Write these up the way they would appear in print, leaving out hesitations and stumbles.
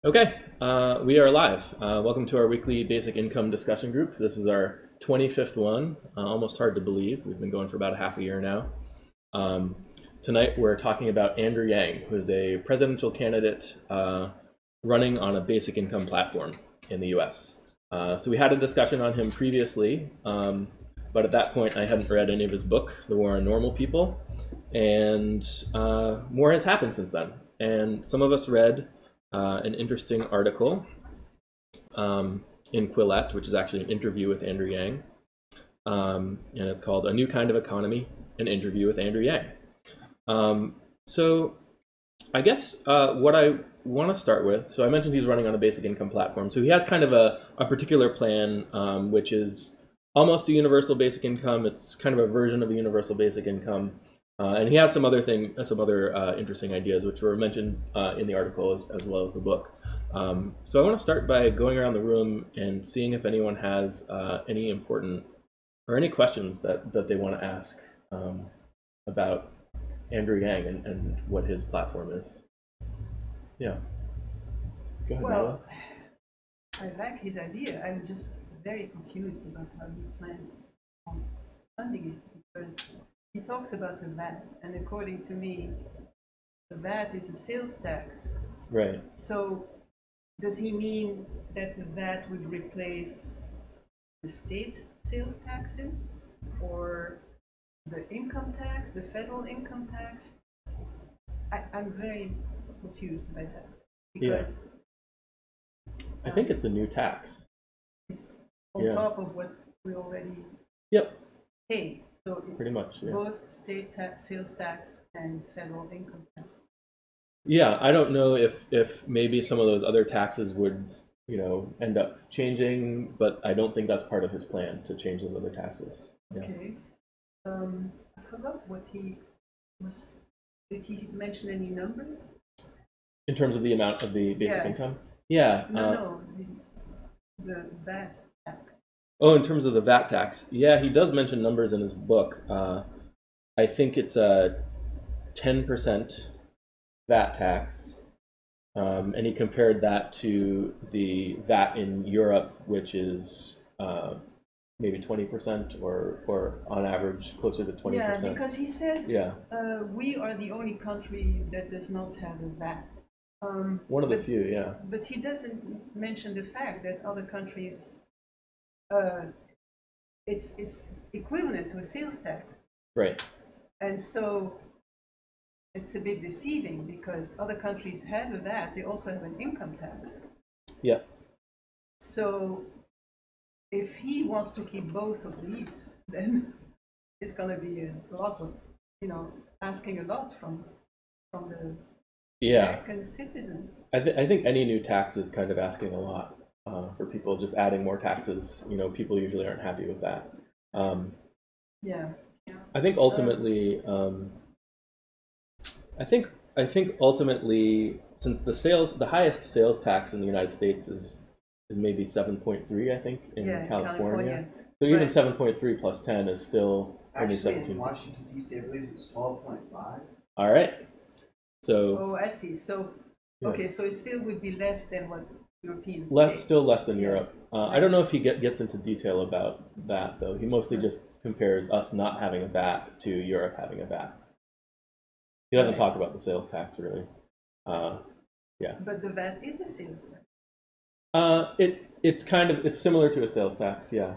Okay, we are live. Welcome to our weekly basic income discussion group. This is our 25th one, almost hard to believe. We've been going for about a half a year now. Tonight we're talking about Andrew Yang, who is a presidential candidate running on a basic income platform in the US. So we had a discussion on him previously, but at that point I hadn't read any of his book, The War on Normal People, and more has happened since then. And some of us read an interesting article in Quillette, which is actually an interview with Andrew Yang. And it's called A New Kind of Economy, an interview with Andrew Yang. So I guess what I want to start with, so I mentioned he's running on a basic income platform. So he has kind of a particular plan, which is almost a universal basic income. It's kind of a version of a universal basic income. And he has some other interesting ideas, which were mentioned in the article as well as the book. So I want to start by going around the room and seeing if anyone has any important or any questions that they want to ask about Andrew Yang and what his platform is. Yeah. Go ahead, Well, I like his idea. I'm just very confused about how he plans on funding it, because he talks about the VAT, and according to me, the VAT is a sales tax. Right. So does he mean that the VAT would replace the state sales taxes, or the income tax, the federal income tax? I'm very confused by that, because I think it's a new tax. it's on top of what we already pay. So pretty much, yeah. Both state tax, sales tax, and federal income tax. Yeah, I don't know if maybe some of those other taxes would, end up changing, but I don't think that's part of his plan to change those other taxes. Yeah. Okay. I forgot what he was. Did he mention any numbers? In terms of the amount of the basic income? Yeah. No, the VAT tax. Oh, in terms of the VAT tax, yeah, he does mention numbers in his book. I think it's a 10% VAT tax, and he compared that to the VAT in Europe, which is maybe 20%, or on average closer to 20%. Yeah, because he says we are the only country that does not have a VAT. One of the few, yeah. But he doesn't mention the fact that other countries, it's equivalent to a sales tax. Right. And so it's a bit deceiving, because other countries have a VAT, they also have an income tax. Yeah. So if he wants to keep both of these, then it's going to be a lot of, asking a lot from the American citizens. I think any new tax is kind of asking a lot for people. Just adding more taxes, people usually aren't happy with that. I think ultimately, I think ultimately, since the highest sales tax in the United States is maybe 7.3, I think, in California. So even 7.3 plus 10 is still only 17. Actually, in Washington D.C., I believe it was 12.5. All right. So. Oh, I see. So okay, so it still would be less than what Europeans pay. Still less than Europe. I don't know if he gets into detail about that, though. He mostly just compares us not having a VAT to Europe having a VAT. He doesn't talk about the sales tax, really. But the VAT is a sales tax. It's similar to a sales tax, yeah.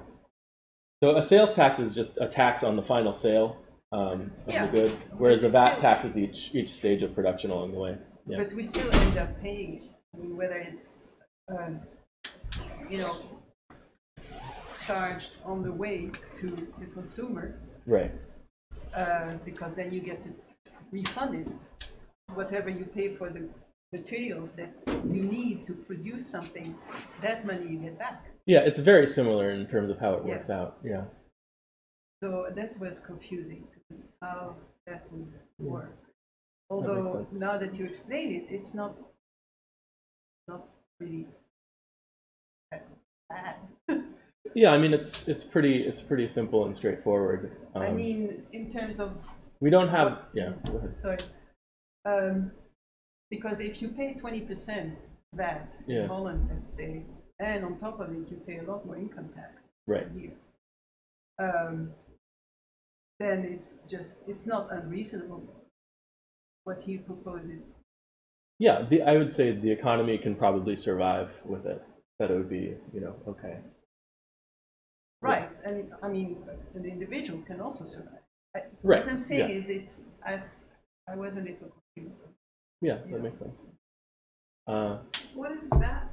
So a sales tax is just a tax on the final sale of the good, whereas the VAT taxes each stage of production along the way. Yeah. But we still end up paying it. I mean, whether it's charged on the way to the consumer, right? Because then you get to refund it, whatever you pay for the materials that you need to produce something, that money you get back. Yeah, it's very similar in terms of how it works out. Yeah. So that was confusing to me, how that would work. Although now that you explain it, it's not really bad. Yeah, I mean it's pretty simple and straightforward. I mean, in terms of we don't have go ahead. Sorry. Because if you pay 20%, VAT in Holland, let's say, and on top of it, you pay a lot more income tax here. Then it's not unreasonable what he proposes. Yeah, I would say the economy can probably survive with it. That it would be, okay. Right, and I mean, an individual can also survive. Right. What I'm saying is, I was a little confused. Yeah, that makes sense. What is that?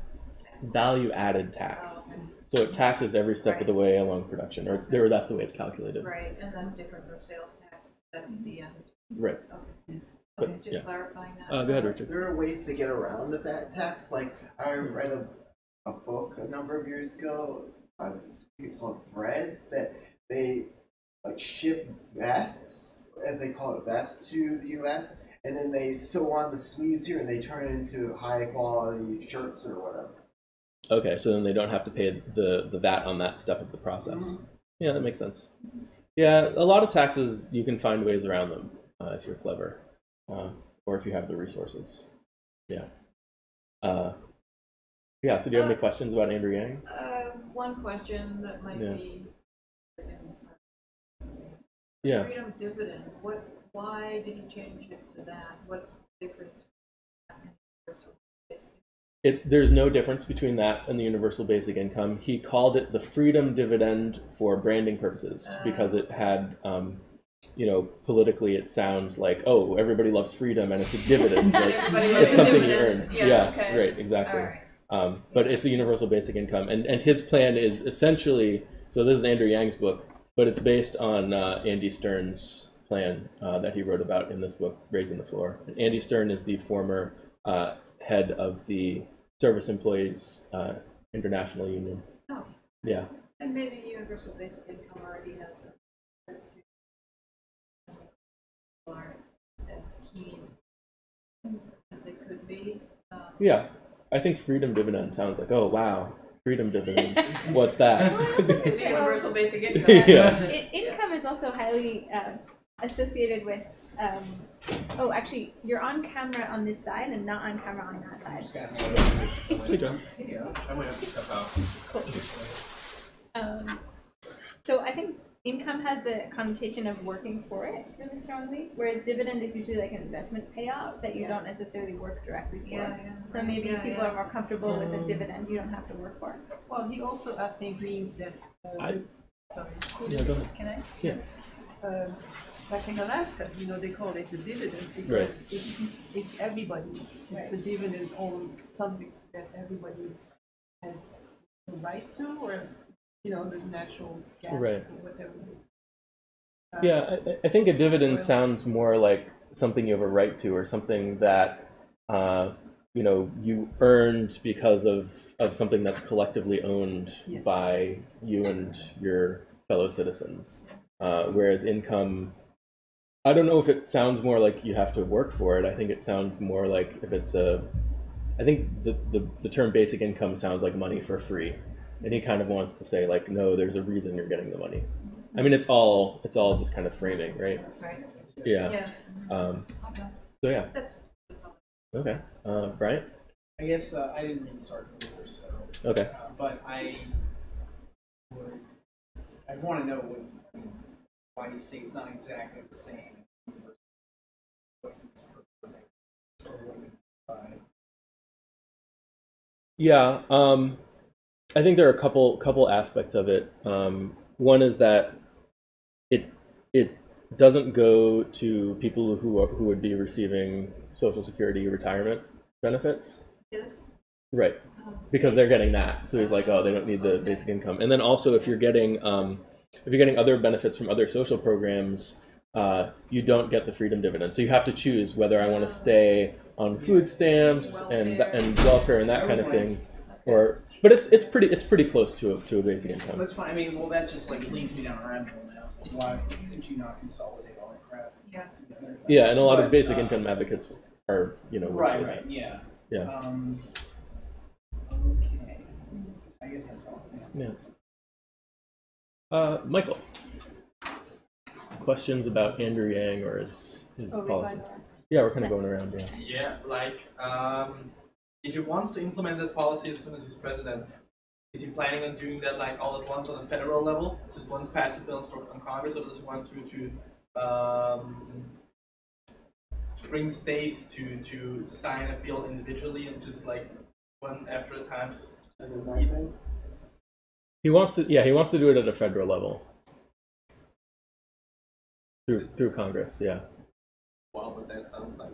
Value-added tax. Oh, okay. So it taxes every step of the way along production, or that's the way it's calculated. Right, and that's different from sales tax. That's at the end. Right. Okay. But, Okay, just clarifying that. Go ahead, Richard. There are ways to get around the VAT tax. Like I read a book a number of years ago. It's called Threads, that they like ship vests, as they call it, vests to the U.S. and then they sew on the sleeves here and they turn it into high quality shirts or whatever. Okay, so then they don't have to pay the VAT on that step of the process. Mm-hmm. Yeah, that makes sense. Yeah, a lot of taxes, you can find ways around them if you're clever, or if you have the resources. Yeah. Yeah, so do you have any questions about Andrew Yang? One question that might be... Yeah. Freedom dividend, why did you change it to that? What's the difference? There's no difference between that and the universal basic income. He called it the freedom dividend for branding purposes because it had, politically it sounds like, oh, everybody loves freedom and it's a dividend. Like, it's something you earn. Yeah, okay. Right, exactly. Right. But it's a universal basic income. And his plan is essentially, so this is Andrew Yang's book, but it's based on Andy Stern's plan that he wrote about in this book, Raising the Floor. And Andy Stern is the former head of the Service Employees International Union. Oh. Yeah. And maybe universal basic income already has as keen as they could be. Yeah. I think freedom dividend sounds like, oh, wow. Freedom dividend. What's that? It's universal basic income. Yeah. Income is also highly associated with. Oh, actually, you're on camera on this side and not on camera on that side. Hey, John. I might have to step out. Cool. So I think income has the connotation of working for it really strongly, whereas dividend is usually like an investment payout that you don't necessarily work directly for. So maybe people are more comfortable with a dividend you don't have to work for. Well, he also, I think, means that. Sorry. Yeah, go ahead. Can I? Yeah. Like in Alaska, they call it a dividend because it's everybody's. It's a dividend on something that everybody has the right to, or the natural gas or whatever. Yeah, I think a dividend sounds more like something you have a right to, or something that you earned because of something that's collectively owned by you and your fellow citizens. Whereas income, I don't know if it sounds more like you have to work for it. I think it sounds more like if it's I think the term basic income sounds like money for free. And he kind of wants to say, like, no, there's a reason you're getting the money. I mean, it's all just kind of framing, right? That's right. Yeah. So yeah. Okay. Brian? I guess I didn't read this article either, so. Okay. But I'd want to know why you say it's not exactly the same. What he's proposing, or what he provide. Yeah. I think there are a couple aspects of it. One is that it doesn't go to people who would be receiving Social Security retirement benefits. Yes. Right. Because they're getting that. So he's like, oh, they don't need the basic income. And then also, if you're getting other benefits from other social programs, you don't get the freedom dividend. So you have to choose whether I want to stay on food stamps and welfare and that kind of thing, but it's pretty close to a basic income. That's fine. I mean, well, that just like leads me down a rabbit hole now. So why could you not consolidate all that crap together? Yeah, and a lot of basic income advocates are right. Yeah. Okay. I guess that's all. Yeah. Michael. Questions about Andrew Yang or his policy? Yeah, we're kind of going around. Yeah, like if he wants to implement that policy as soon as he's president, is he planning on doing that like all at once on a federal level, just once pass a bill and start on Congress, or does he want to bring the states to sign a bill individually and just like one after a time? He wants to, yeah, he wants to do it at a federal level through Congress. Yeah. Wow, but that sounds like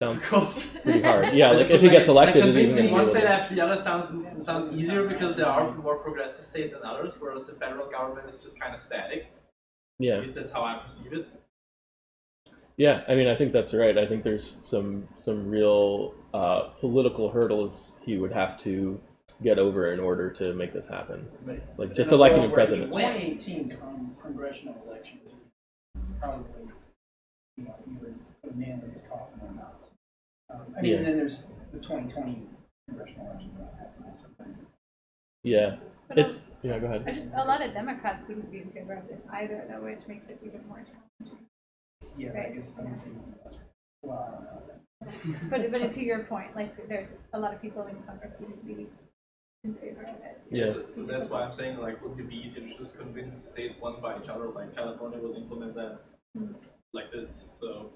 sounds pretty hard. Yeah, like if he gets elected, convincing one state after the other sounds easier because there are more progressive states than others, whereas the federal government is just kind of static. Yeah. At least that's how I perceive it. Yeah, I mean, I think that's right. I think there's some real political hurdles he would have to get over in order to make this happen. Right. Like just electing a president. 2018 congressional elections probably, either put a nail in his coffin or not. I mean, and then there's the 2020 congressional election that happened. Yeah, it's yeah. Go ahead. Just a lot of Democrats wouldn't be in favor of this either, though, which makes it even more challenging. Yeah, right. I guess well, I don't know. But to your point, like there's a lot of people in Congress who would be in favor of it. Yeah. So that's why I'm saying, like, wouldn't it be easier to just convince the states one by each other? Like California will implement that like this. So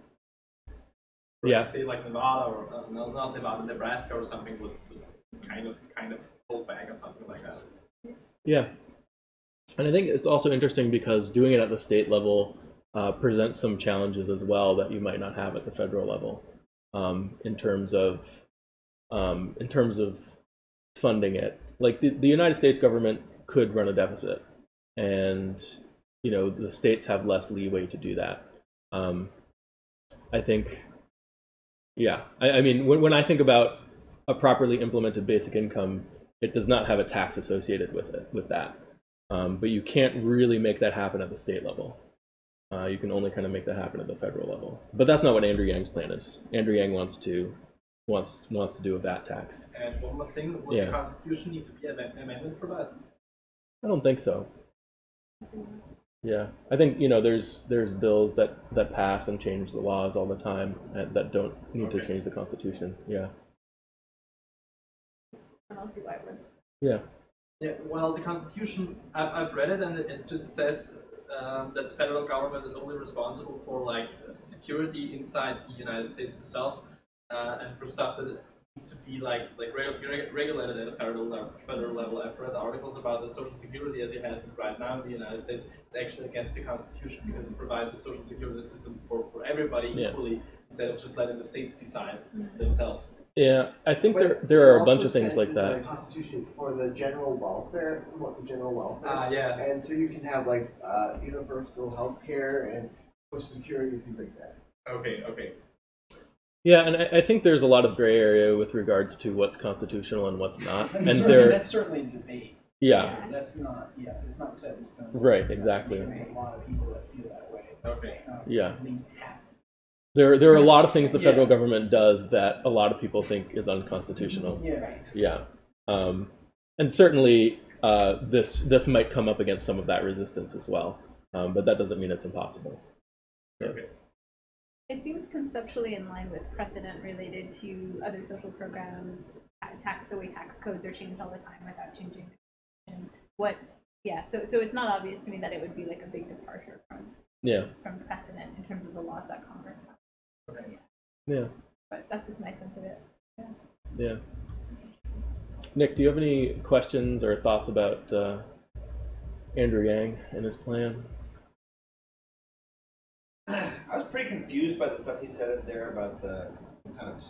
yeah, a state like Nevada or not Nevada, Nebraska or something would kind of hold back or something like that. Yeah, and I think it's also interesting because doing it at the state level presents some challenges as well that you might not have at the federal level, in terms of funding it. Like the United States government could run a deficit, and the states have less leeway to do that. I think, yeah. I mean, when I think about a properly implemented basic income, it does not have a tax associated with that. But you can't really make that happen at the state level. You can only kind of make that happen at the federal level. But that's not what Andrew Yang's plan is. Andrew Yang wants to do a VAT tax. And one more thing, would the Constitution need to be amended for that? I don't think so. Yeah, I think there's bills that pass and change the laws all the time that don't need to change the Constitution. Yeah. I don't see why it would. Yeah. Yeah. Well, the Constitution, I've read it, and it just says that the federal government is only responsible for like security inside the United States themselves, and for stuff that needs to be like regulated at a federal level. I've read articles about that Social Security, as you have it right now in the United States, is actually against the Constitution because it provides a social security system for everybody equally, instead of just letting the states decide themselves. Yeah, I think there are a bunch of things like that. The Constitution is for the general welfare, promote the general welfare. Yeah. And so you can have like universal health care and Social Security, things like that. Okay. Yeah, and I think there's a lot of gray area with regards to what's constitutional and what's not. That's certainly the debate. Yeah. That's not set in stone. Right, exactly. There's a lot of people that feel that way. Okay. Yeah. At least half. There are a lot of things the federal government does that a lot of people think is unconstitutional. Yeah. Yeah. And certainly this might come up against some of that resistance as well. But that doesn't mean it's impossible. Yeah. Okay. It seems conceptually in line with precedent related to other social programs, the way tax codes are changed all the time without changing so it's not obvious to me that it would be like a big departure from precedent in terms of the laws that Congress has. Okay. Yeah. But that's just my sense of it. Yeah. Nick, do you have any questions or thoughts about Andrew Yang and his plan? I was pretty confused by the stuff he said in there about some kind of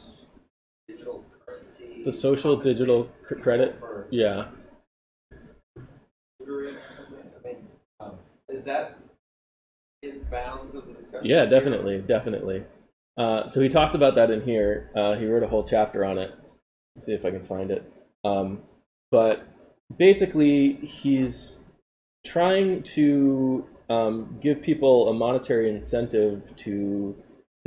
digital currency. The social digital credit? Yeah. I mean, is that in bounds of the discussion? Yeah, definitely. So he talks about that in here. He wrote a whole chapter on it. Let's see if I can find it. But basically, he's trying to give people a monetary incentive to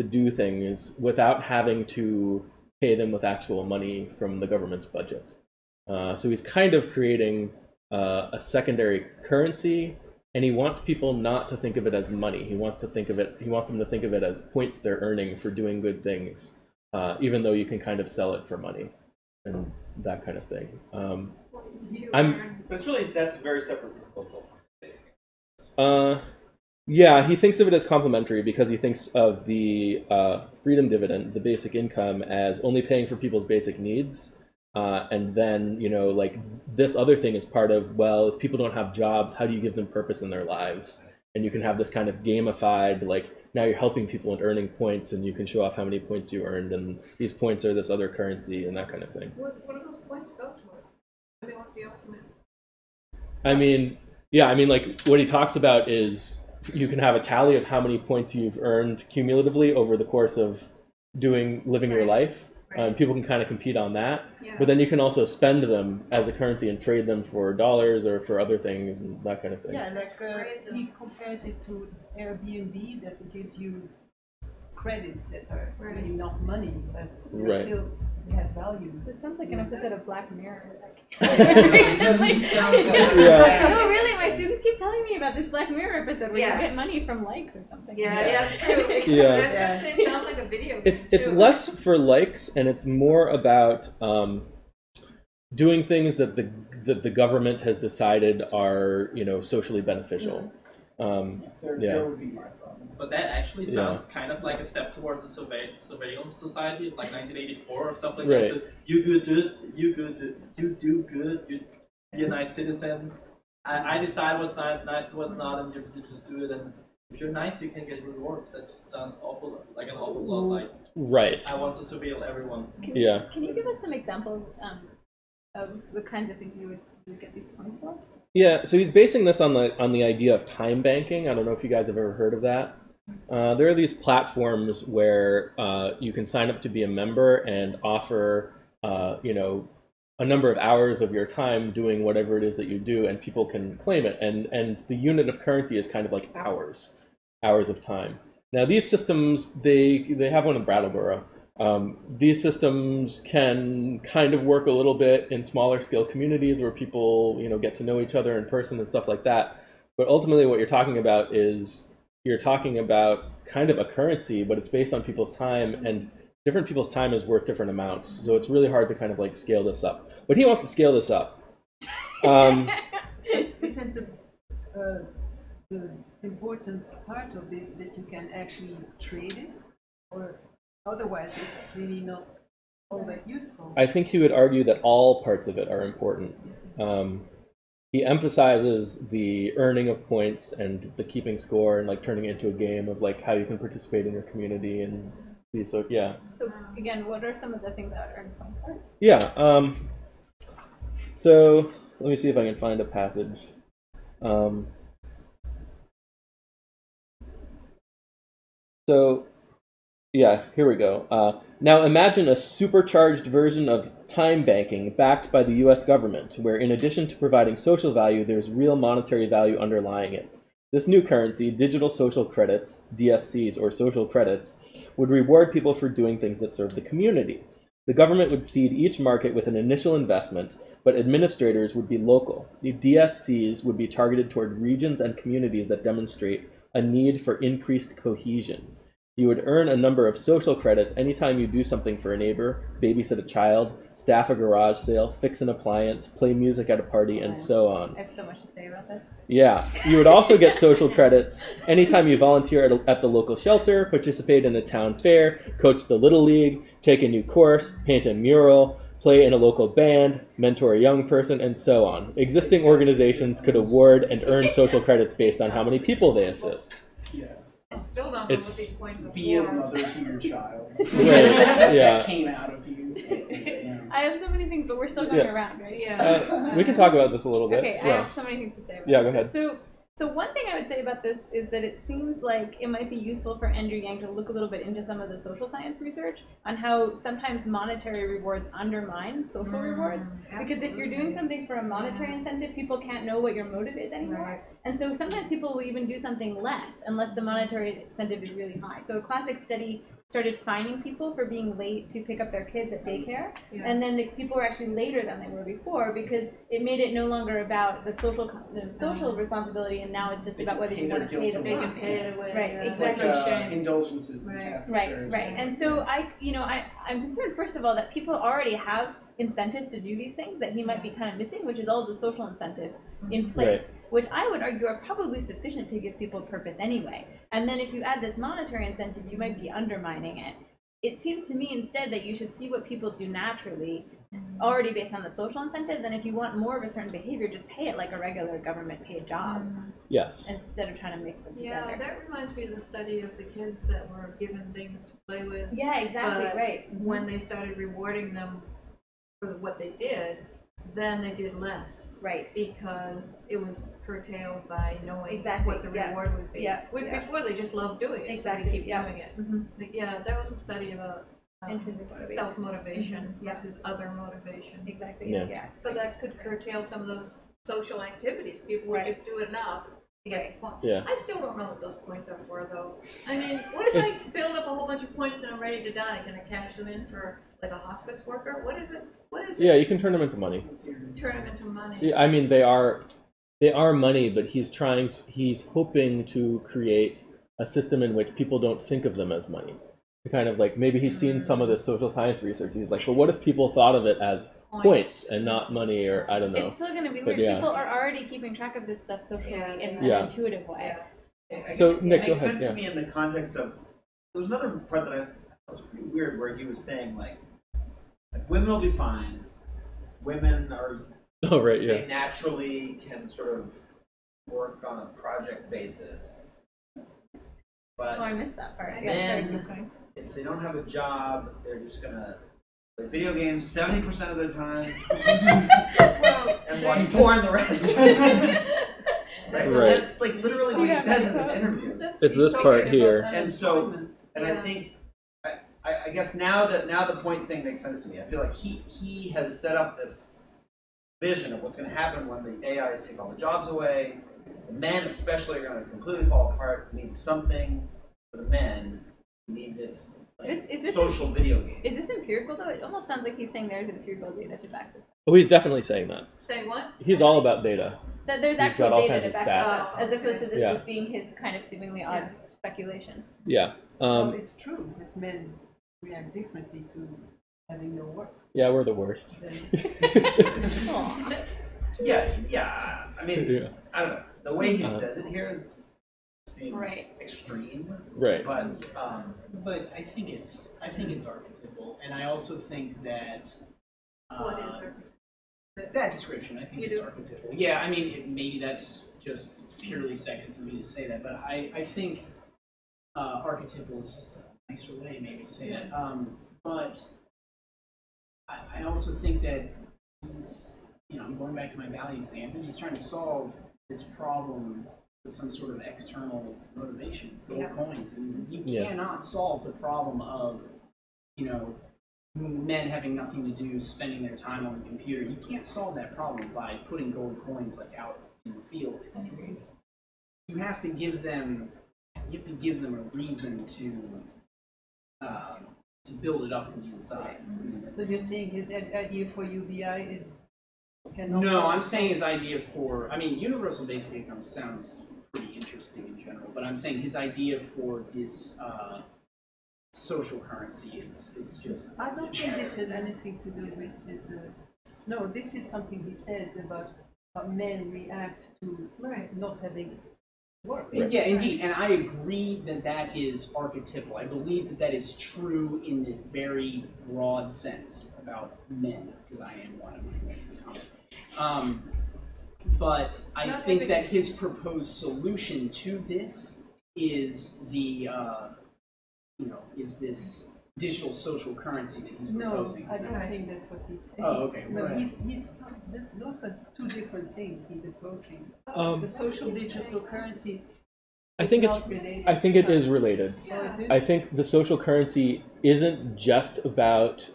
do things without having to pay them with actual money from the government's budget. So he's kind of creating a secondary currency, and he wants people not to think of it as money. He wants them to think of it as points they're earning for doing good things. even though you can kind of sell it for money and that kind of thing. But it's really, that's a very separate proposal, basically. Yeah, he thinks of it as complementary because he thinks of the freedom dividend, the basic income, as only paying for people's basic needs. And then, you know, like this other thing is part of, well, if people don't have jobs, how do you give them purpose in their lives? And you can have this kind of gamified, like, now you're helping people and earning points, and you can show off how many points you earned, and these points are this other currency and that kind of thing. What do those points go toward? I mean, what's the ultimate? I mean, yeah, I mean, like, what he talks about is you can have a tally of how many points you've earned cumulatively over the course of living your life. People can kind of compete on that, but then you can also spend them as a currency and trade them for dollars or for other things and that kind of thing. Yeah, like he compares it to Airbnb that gives you credits that are really not money, but they still have value. This sounds like an episode of Black Mirror. It sounds like No, really, my students keep telling me about this Black Mirror episode where you get money from likes or something. That's true. Yeah. That's it sounds like a video game. It's less for likes, and it's more about doing things that the government has decided are, you know, socially beneficial. There would be my problem. But that actually sounds kind of like a step towards a surveillance society, like 1984 or stuff like that. So you do good, you do good, you be a nice citizen. I decide what's nice and what's not, and you just do it. And if you're nice, you can get rewards. That just sounds an awful lot like I want to surveil everyone. Can you give us some examples of the kinds of things you would get these points for? Yeah, so he's basing this on the idea of time banking. I don't know if you guys have ever heard of that. There are these platforms where you can sign up to be a member and offer, you know, a number of hours of your time doing whatever it is that you do, and people can claim it. And the unit of currency is kind of like hours of time. Now these systems, they have one in Brattleboro. These systems can kind of work a little bit in smaller scale communities where people, you know, get to know each other in person and stuff like that. But ultimately what you're talking about is kind of a currency, but it's based on people's time, and different people's time is worth different amounts. So it's really hard to kind of like scale this up. But he wants to scale this up. Isn't the important part of this that you can actually trade it? Or otherwise it's really not all that useful? I think he would argue that all parts of it are important. He emphasizes the earning of points and the keeping score and like turning it into a game of like how you can participate in your community and be so yeah. So again, what are some of the things that earn points for? Yeah. So let me see if I can find a passage. So yeah, here we go. Now imagine a supercharged version of time banking backed by the US government, where in addition to providing social value, there's real monetary value underlying it. This new currency, digital social credits, DSCs or social credits, would reward people for doing things that serve the community. The government would seed each market with an initial investment, but administrators would be local. The DSCs would be targeted toward regions and communities that demonstrate a need for increased cohesion. You would earn a number of social credits anytime you do something for a neighbor, babysit a child, staff a garage sale, fix an appliance, play music at a party, and so on. I have so much to say about this. Yeah. You would also get social credits anytime you volunteer at the local shelter, participate in a town fair, coach the Little League, take a new course, paint a mural, play in a local band, mentor a young person, and so on. Existing organizations could award and earn social credits based on how many people they assist. Yeah. I still don't know what these points are Be a for. mother to your child. Yeah. That came out of you. I have so many things, but we're still going around, right? Yeah. We can talk about this a little bit. Okay, I have so many things to say about Yeah, this. go ahead. So one thing I would say about this is that it seems like it might be useful for Andrew Yang to look a little bit into some of the social science research on how sometimes monetary rewards undermine social rewards. Because if you're doing something for a monetary incentive, people can't know what your motive is anymore. Right. And so sometimes people will even do something less unless the monetary incentive is really high. So a classic study started fining people for being late to pick up their kids at daycare, Yeah. and then the people were actually later than they were before because it made it no longer about the social responsibility, and now it's just They about can whether pay you their want to pay the guilt They fine. can pay it away. Right, yeah. It's exactly. like No shame. indulgences in Right. Catholic Right, Church. right. And so I'm concerned, first of all, that people already have incentives to do these things that he might be kind of missing, which is all the social incentives in place, which I would argue are probably sufficient to give people purpose anyway. And then if you add this monetary incentive, you might be undermining it. It seems to me instead that you should see what people do naturally, already based on the social incentives, and if you want more of a certain behavior, just pay it like a regular government paid job Yes. instead of trying to mix them Yeah, together. that reminds me of the study of the kids that were given things to play with. Yeah, exactly, But right. When they started rewarding them for what they did, then they did less. Right. Because it was curtailed by knowing Exactly, what the yeah. reward would be. Yeah, yeah. Before they just loved doing it, Exactly, so they keep yeah. doing it. Mm-hmm. But yeah, that was a study about Intrinsic motivation. self-motivation Yeah. versus other motivation. Exactly, Yeah. yeah. So that could curtail some of those social activities. People would Right. just do it enough to get the point. Yeah. I still don't know what those points are for, though. I mean, what if I build up a whole bunch of points and I'm ready to die? Can I cash them in for like a hospice worker? What is it? What is Yeah, it? you can turn them into money. Turn them into money. Yeah, I mean, they are money, but he's hoping to create a system in which people don't think of them as money. Kind of like maybe he's seen some of the social science research. He's like, but what if people thought of it as points and not money, or I don't know. It's still going to be But weird. yeah. People are already keeping track of this stuff socially Yeah. in an Yeah. intuitive way. I So, guess Nick, it go makes ahead, sense yeah. to me in the context of there was another part that I thought was pretty weird where he was saying like women will be fine. Women are Oh, right, they yeah. naturally can sort of work on a project basis. But Oh, I missed that part. I then- guess. Sorry, keep going. if they don't have a job, they're just gonna play video games 70% of their time Well, and there watch is- porn the rest. Right? Right. That's like literally what he Yeah, says in that's this right. interview. It's this part here. And so- unemployment. And I think, I guess now the point thing makes sense to me. I feel like he has set up this vision of what's going to happen when the AIs take all the jobs away. The men especially are going to completely fall apart. We need something for the men. We need this, like, Is this social video game. Is this empirical though? It almost sounds like he's saying there's empirical data to back this up. Oh, he's definitely saying that. Say what? He's all about data. That there's He's got actual all data kinds to of back stats. this up, as opposed to this Yeah. just being his kind of seemingly odd speculation. Yeah. Well, it's true that men react differently to having no work. Yeah, we're the worst. Aw. Yeah. I mean, Yeah. I don't know. The way he says it here seems Right. extreme. Right. But But I think it's archetypal, and I also think that What is it? that description. I think You it's do? archetypal. Yeah, I mean maybe that's just purely sexist of me to say that, but I think archetypal is just a nicer way maybe to say that. But I also think that he's, I'm going back to my values thing. I think he's trying to solve this problem with some sort of external motivation, gold coins, and you Yeah. cannot solve the problem of, men having nothing to do, spending their time on the computer. You can't solve that problem by putting gold coins like out in the field. You have to give them a reason to build it up from the inside. So you're saying his idea for UBI is cannot. No, I'm saying his idea for, universal basic income sounds pretty interesting in general, but I'm saying his idea for this social currency is just. I don't think this has anything to do with his. No, this is something he says about how men react to not having work. Right. Yeah, indeed, and I agree that is archetypal. I believe that is true in the very broad sense about men, because I am one of them. But I think that his proposed solution to this is is this digital social currency that he's No, proposing. I don't think that's what he's saying. Oh, okay. No, Right. those are two different things he's approaching. Um, The social digital currency. I think is it's. not related. I think it is related. Oh, it is? I think the social currency isn't just about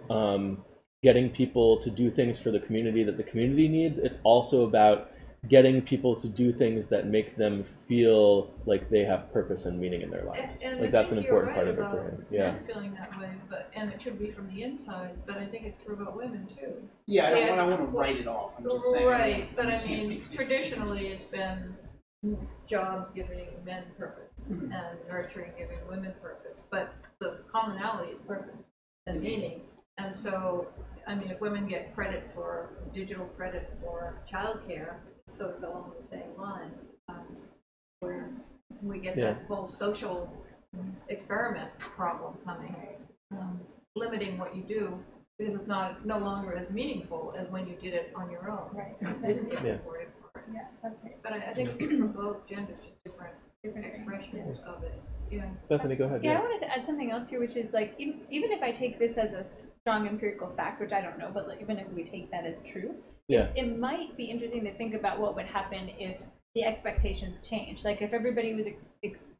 getting people to do things for the community that the community needs. It's also about getting people to do things that make them feel like they have purpose and meaning in their lives. And Like I that's an think you're important part of it right for about him. Yeah. men feeling that way, and it should be from the inside. But I think it's true about women too. Yeah, I Yeah. don't want to write it off. I'm just saying. Right, but you I can't mean, speak for the traditionally states. it's been jobs giving men purpose Mhm. and nurturing giving women purpose, but the commonality is purpose and meaning. And so, I mean, if women get credit for digital credit for childcare, it's sort of along the same lines, where we get Yeah. that whole social experiment problem coming, limiting what you do because it's no longer as meaningful as when you did it on your own. Right. And didn't get Yeah. rewarded for it. Yeah, that's right. But I think for both genders, just different expressions of it. Yeah. Bethany, go ahead. Yeah, I wanted to add something else here, which is like, even if I take this as a strong empirical fact, which I don't know, but like, even if we take that as true, Yeah. it might be interesting to think about what would happen if the expectations changed. Like if everybody was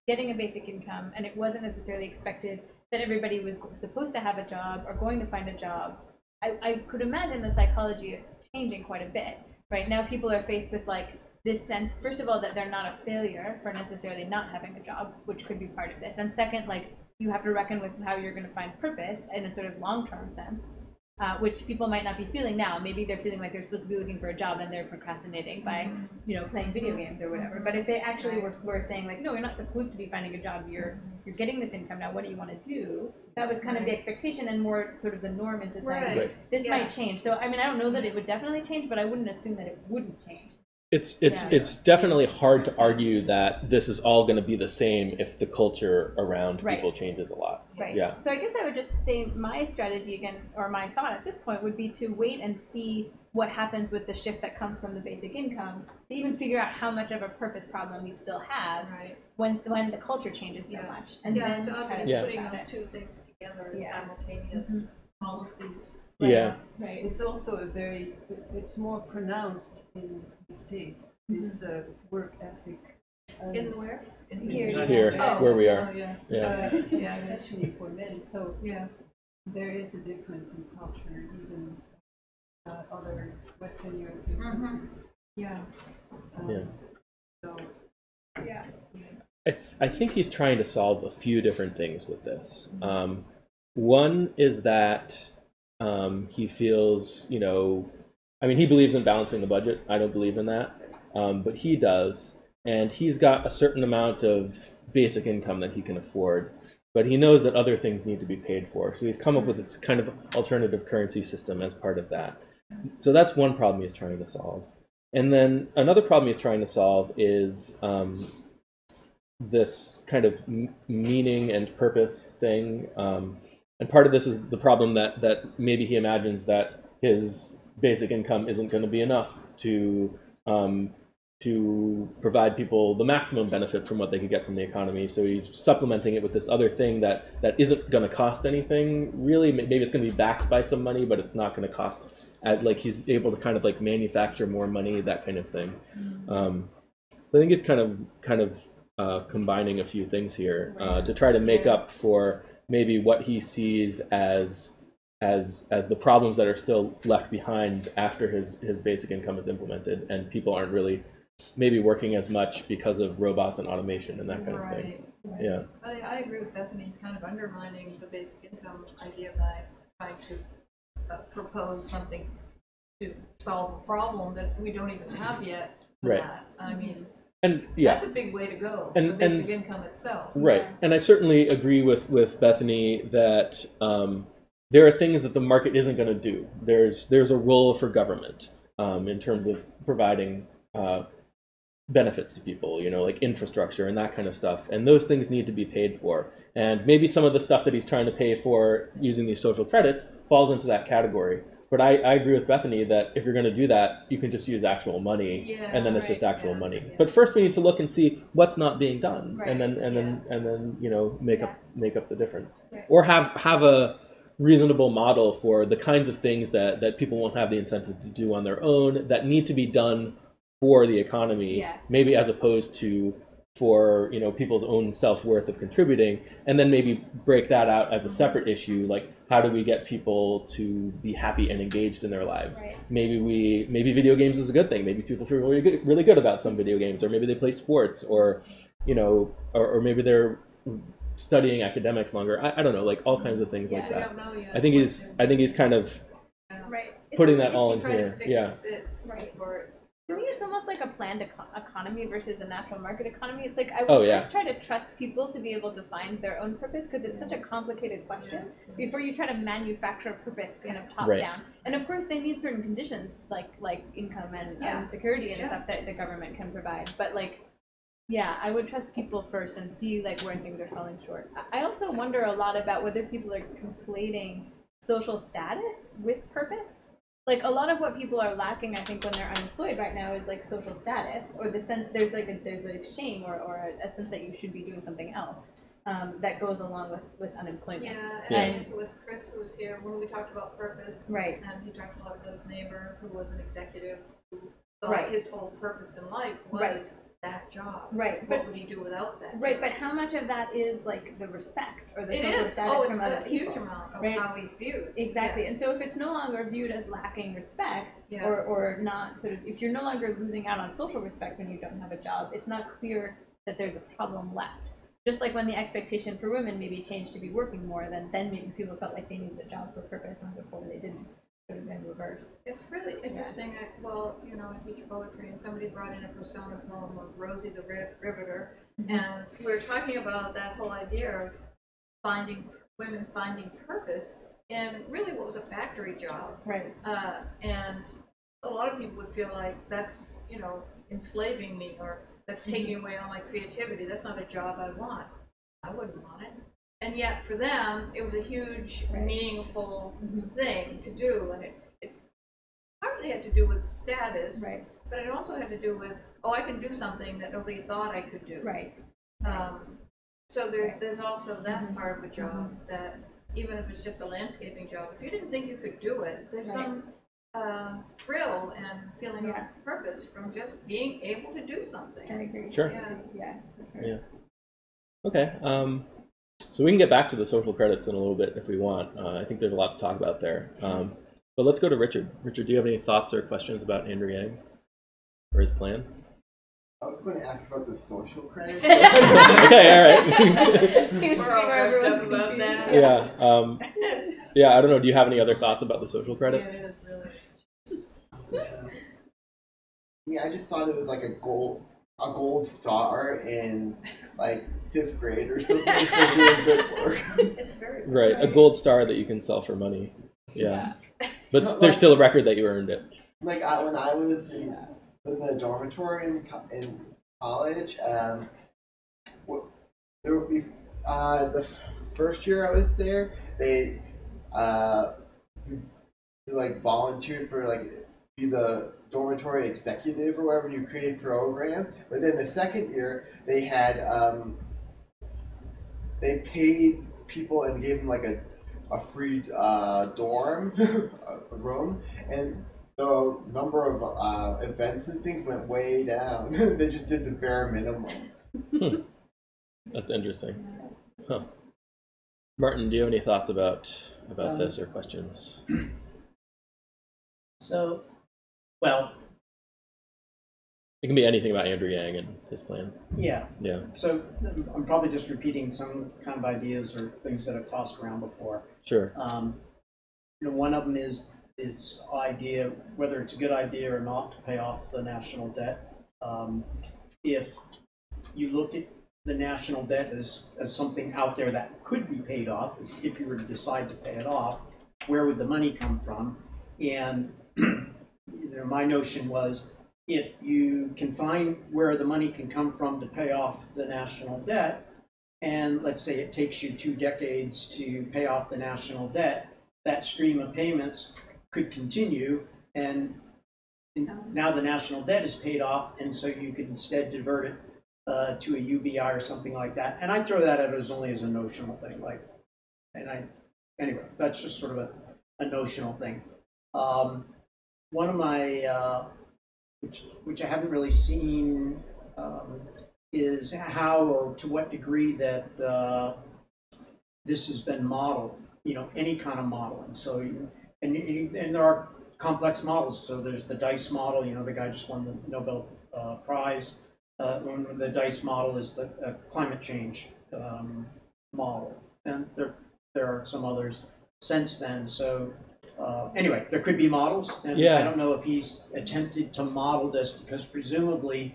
getting a basic income and it wasn't necessarily expected that everybody was supposed to have a job or going to find a job, I could imagine the psychology changing quite a bit. Right now, people are faced with like this sense, first of all, that they're not a failure for necessarily not having a job, which could be part of this. And second, like you have to reckon with how you're going to find purpose in a sort of long-term sense, which people might not be feeling now. Maybe they're feeling like they're supposed to be looking for a job and they're procrastinating by, playing video games or whatever. But if they actually were saying like, no, you're not supposed to be finding a job. You're getting this income now. What do you want to do? That was kind of the expectation and more sort of the norm in society. Right. This might change. So I mean, I don't know that it would definitely change, but I wouldn't assume that it wouldn't change. It's definitely hard to argue that this is all going to be the same if the culture around Right. people changes a lot. Right. Yeah. So I guess I would just say my strategy again, or my thought at this point would be to wait and see what happens with the shift that comes from the basic income to even figure out how much of a purpose problem we still have Right. when the culture changes so much. And then so try to Yeah. putting think about those it. two things together as Yeah. simultaneous policies. Right. Yeah. Right. It's also it's more pronounced in the States, this work ethic. In where? In Here. Here, Oh. where we are. Oh, yeah. Yeah. Yeah. Especially for men. So Yeah. there is a difference in culture, even other Western European countries. Yeah. Yeah. So Yeah. I think he's trying to solve a few different things with this. One is that he feels, I mean, he believes in balancing the budget. I don't believe in that, but he does. And he's got a certain amount of basic income that he can afford, but he knows that other things need to be paid for. So he's come up with this kind of alternative currency system as part of that. So that's one problem he's trying to solve. And then another problem he's trying to solve is this kind of meaning and purpose thing. And part of this is the problem that maybe he imagines that his basic income isn't going to be enough to provide people the maximum benefit from what they could get from the economy. So he's supplementing it with this other thing that isn't going to cost anything. Really, maybe it's going to be backed by some money, but it's not going to cost. Like he's able to kind of like manufacture more money, that kind of thing. So I think he's kind of combining a few things here to try to make up for maybe what he sees as the problems that are still left behind after his basic income is implemented, and people aren't really maybe working as much because of robots and automation and that kind of thing. Right. Yeah. I agree with Bethany. He's kind of undermining the basic income idea by trying to propose something to solve a problem that we don't even have yet. Right. I mean, And yeah. that's a big way to go. And- the basic and- income itself. Right, and I certainly agree with Bethany that there are things that the market isn't going to do. There's a role for government in terms of providing benefits to people, like infrastructure and that kind of stuff, and those things need to be paid for. And maybe some of the stuff that he's trying to pay for using these social credits falls into that category. But I agree with Bethany that if you're going to do that, you can just use actual money, and then it's just actual money. Yeah. But first, we need to look and see what's not being done, Right, and then make up the difference, Right. or have a reasonable model for the kinds of things that people won't have the incentive to do on their own that need to be done for the economy. Yeah. Maybe as opposed to for people's own self-worth of contributing, and then maybe break that out as a separate issue, like how do we get people to be happy and engaged in their lives. Right. Maybe video games is a good thing. Maybe people feel really good about some video games, or maybe they play sports, or or maybe they're studying academics longer. I don't know, like all kinds of things like I that. don't know yet. I think he's kind of Right. putting It's- that all in Try to here. fix Yeah. it Right. for To me, it's almost like a planned economy versus a natural market economy. It's like I Oh, would yeah. first try to trust people to be able to find their own purpose, because it's such a complicated question, before you try to manufacture a purpose kind of top Right. down. And of course, they need certain conditions, like income and security and stuff that the government can provide. But yeah, I would trust people first and see where things are falling short. I also wonder a lot about whether people are conflating social status with purpose. A lot of what people are lacking, I think, when they're unemployed right now is social status, or the sense there's shame or a sense that you should be doing something else that goes along with unemployment. Yeah, Yeah. and it was Chris who was here when we talked about purpose. Right. And he talked about his neighbor who was an executive who thought Right. his whole purpose in life was Right. that job. Right, What but- would he do without that? Right, job? but how much of that is the respect or the It social is. status Oh, from it's other a people? huge amount of right? how he's viewed. Exactly. Yes. And so if it's no longer viewed as lacking respect, Yeah. or not if you're no longer losing out on social respect when you don't have a job, it's not clear that there's a problem left. Just like when the expectation for women maybe changed to be working more, then maybe people felt like they needed a job for purpose, and before they didn't. It was in reverse. It's really interesting. I teach poetry, and somebody brought in a persona poem of Rosie the Riveter, and we were talking about that whole idea of women finding purpose in really what was a factory job. Right. And a lot of people would feel like that's, enslaving me, or that's taking away all my creativity. That's not a job I want. I wouldn't want it. And yet for them, it was a huge, meaningful thing to do. And it partly had to do with status, Right. but it also had to do with, I can do something that nobody thought I could do. Right. So there's also that part of a job that, even if it's just a landscaping job, if you didn't think you could do it, there's some thrill and feeling of purpose from just being able to do something. I agree. Sure. Yeah. Yeah. Okay. So we can get back to the social credits in a little bit if we want. I think there's a lot to talk about there. But let's go to Richard. Richard, do you have any thoughts or questions about Andrew Yang or his plan? I was going to ask about the social credits. Okay, all right. Seems to be We're all where wrapped everyone's up about confused. that. Yeah. Yeah, I don't know. Do you have any other thoughts about the social credits? Yeah, it is really. I just thought it was like a gold star in 5th grade or something for doing good work. It's very Right, a gold star that you can sell for money. Yeah. But there's still a record that you earned it. When I was living in a dormitory in college, there would be the first year I was there, they volunteered for be the dormitory executive or whatever. You created programs, but then the second year they had they paid people and gave them a free dorm a room, and the number of events and things went way down. They just did the bare minimum. That's interesting. Huh. Martin, do you have any thoughts about this or questions? So, well, It can be anything about Andrew Yang and his plan. yeah. Yeah. So I'm probably just repeating some kind of ideas or things that I've tossed around before. Sure. One of them is this idea, whether it's a good idea or not, to pay off the national debt. If you looked at the national debt as something out there that could be paid off, if you were to decide to pay it off, where would the money come from? And my notion was, if you can find where the money can come from to pay off the national debt, and let's say it takes you 2 decades to pay off the national debt, that stream of payments could continue, and now the national debt is paid off, and so you could instead divert it to a UBI or something like that. And I throw that out as only as a notional thing, anyway, that's just sort of a notional thing. One of my which I haven't really seen is how or to what degree that this has been modeled, any kind of modeling. So, and there are complex models. So there's the DICE model, the guy just won the Nobel Prize. The DICE model is the climate change model. And there are some others since then. So anyway, there could be models. And I don't know if he's attempted to model this because presumably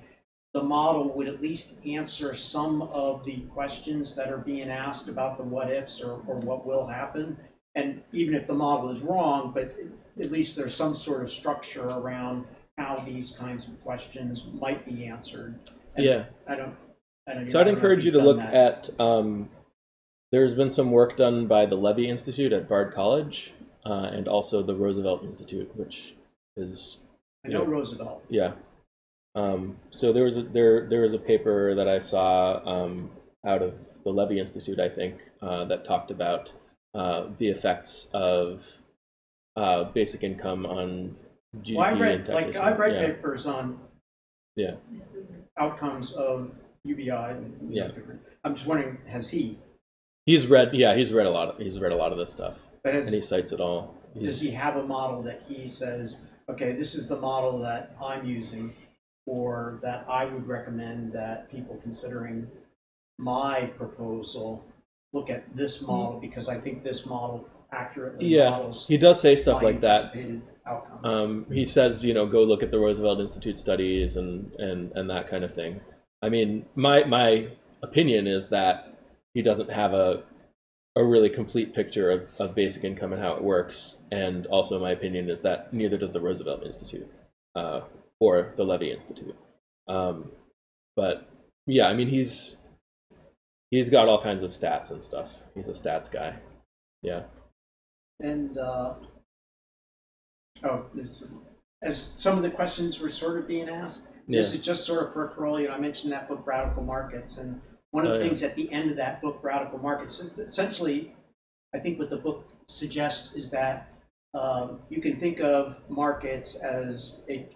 the model would at least answer some of the questions that are being asked about the what ifs or what will happen. And even if the model is wrong, but at least there's some sort of structure around how these kinds of questions might be answered. And I don't So I'd encourage you to look at, there's been some work done by the Levy Institute at Bard College and also the Roosevelt Institute, which is... I know Roosevelt. Yeah. So there was a paper that I saw out of the Levy Institute, I think, that talked about the effects of basic income on GDP and taxation. I've read papers on outcomes of UBI. And, different. I'm just wondering, has he? He's read a lot of this stuff, and he cites it all. Does he have a model that he says, okay, this is the model that I'm using, or that I would recommend that people considering my proposal look at this model because I think this model accurately models. He does say stuff like that. Outcomes. He says, go look at the Roosevelt Institute studies and that kind of thing. I mean, my opinion is that he doesn't have a really complete picture of basic income and how it works. And also my opinion is that neither does the Roosevelt Institute or the Levy Institute. But yeah, I mean, he's got all kinds of stats and stuff. He's a stats guy. Yeah. And as some of the questions were sort of being asked, this is just sort of peripheral. I mentioned that book, Radical Markets, and one of the things at the end of that book, Radical Markets, essentially, I think what the book suggests is that you can think of markets as a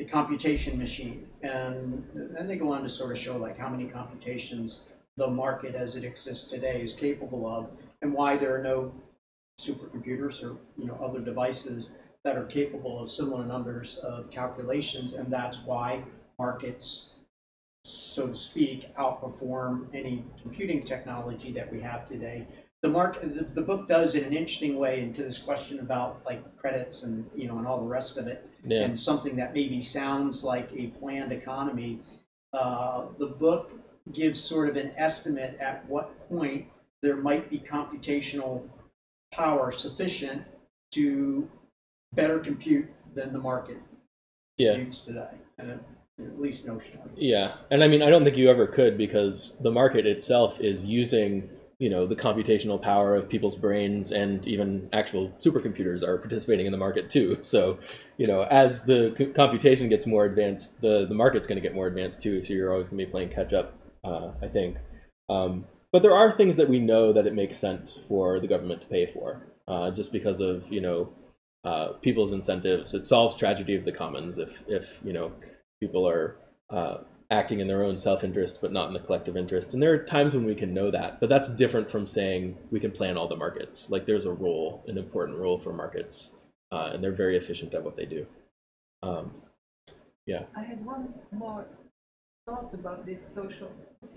computation machine, and then they go on to sort of show like how many computations the market as it exists today is capable of, and why there are no supercomputers or other devices that are capable of similar numbers of calculations, and that's why markets, so to speak, outperform any computing technology that we have today. The book does in an interesting way into this question about like credits and and all the rest of it, and something that maybe sounds like a planned economy. The book gives sort of an estimate at what point there might be computational power sufficient to better compute than the market computes today, and at least notionally. Yeah, and I mean, I don't think you ever could, because the market itself is using the computational power of people's brains, and even actual supercomputers are participating in the market too. So, as the computation gets more advanced, the market's going to get more advanced too. So you're always going to be playing catch up, I think. But there are things that we know that it makes sense for the government to pay for, just because of people's incentives. It solves tragedy of the commons if people are acting in their own self-interest but not in the collective interest. And there are times when we can know that, but that's different from saying we can plan all the markets. Like, there's an important role for markets, and they're very efficient at what they do. I had one more thought about this social,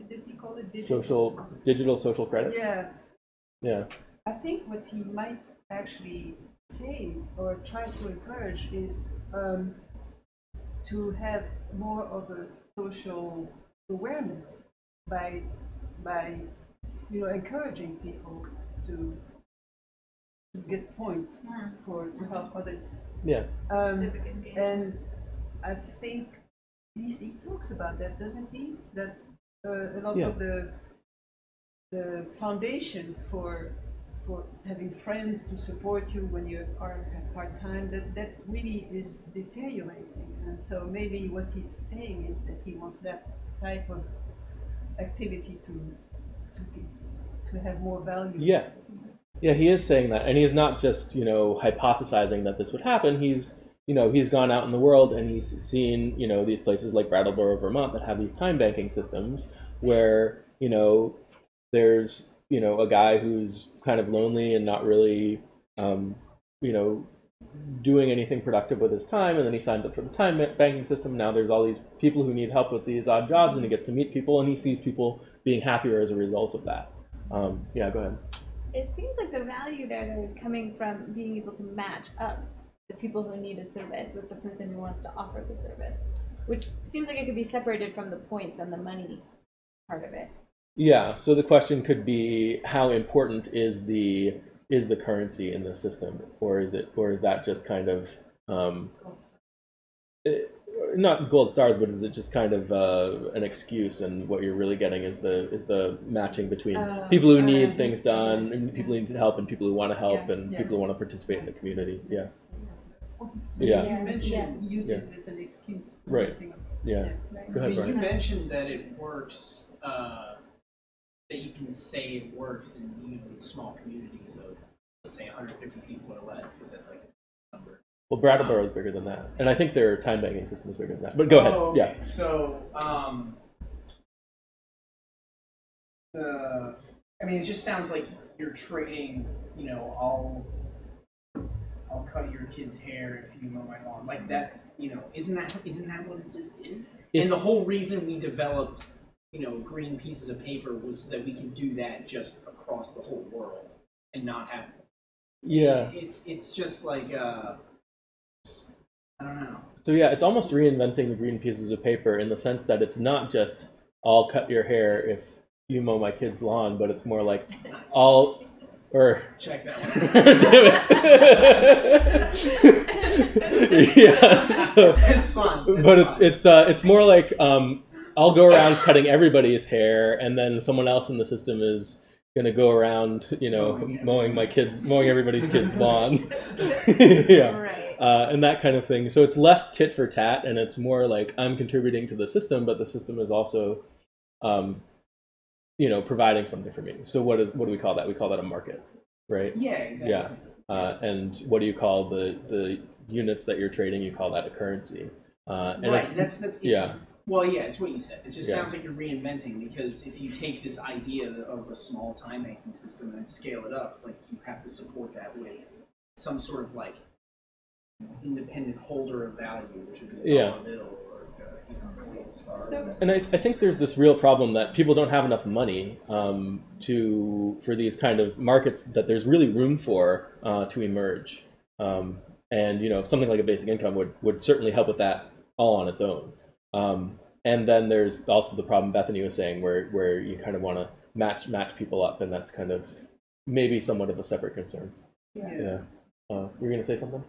did he call it digital social credits? Yeah. I think what he might actually say or try to encourage is to have more of a social awareness by encouraging people to get points to help others. And I think he talks about that, doesn't he? That a lot of the foundation for having friends to support you when you have hard time, that really is deteriorating. And so maybe what he's saying is that he wants that type of activity to have more value. Yeah, he is saying that, and he's not just hypothesizing that this would happen. He's he's gone out in the world and he's seen, these places like Brattleboro, Vermont that have these time banking systems where, there's, a guy who's kind of lonely and not really, doing anything productive with his time, and then he signs up for the time banking system. Now there's all these people who need help with these odd jobs, and he gets to meet people, and he sees people being happier as a result of that. Yeah, go ahead. It seems like the value there, though, is coming from being able to match up the people who need a service with the person who wants to offer the service, which seems like it could be separated from the points and the money part of it. Yeah, so the question could be, how important is the currency in the system, or is that just kind of not gold stars, but is it just kind of an excuse, and what you're really getting is the matching between people who need things done, and people who need help, and people who want to help, and people who want to participate in the community. Yeah. Yeah. You mentioned uses it as an excuse. Right. Yeah. Go ahead, You Brian. mentioned that it works. That you can say it works in usually small communities of, let's say, 150 people or less, because that's like a number. Well, Brattleboro is bigger than that, and I think their time banking system is bigger than that. But go ahead. Okay. Yeah. So, it just sounds like you're trading. I'll cut your kid's hair if you mow my lawn, like that. Isn't that what it just is? And the whole reason we developed, green pieces of paper was so that we can do that just across the whole world and not have. Yeah. It's just like I don't know. So yeah, it's almost reinventing the green pieces of paper in the sense that it's not just I'll cut your hair if you mow my kid's lawn, but it's more like I'll check that one. Damn it. Yeah. So It's fun. It's more like I'll go around cutting everybody's hair, and then someone else in the system is gonna go around, mowing everybody's kid's lawn. Yeah. Right. And that kind of thing. So it's less tit for tat, and it's more like I'm contributing to the system, but the system is also, providing something for me. So what do we call that? We call that a market, right? Yeah, exactly. Yeah. And what do you call the units that you're trading? You call that a currency. And right. It's Well, yeah, it's what you said. It just Yeah. sounds like you're reinventing, because if you take this idea of a small time banking system and scale it up, like, you have to support that with some sort of independent holder of value, which would be a dollar bill or a star. So, And I think there's this real problem that people don't have enough money for these kind of markets that there's really room for to emerge. And something like a basic income would certainly help with that all on its own. And then there's also the problem Bethany was saying, where you kind of want to match people up, and that's kind of maybe somewhat of a separate concern. Yeah. Were you going to say something?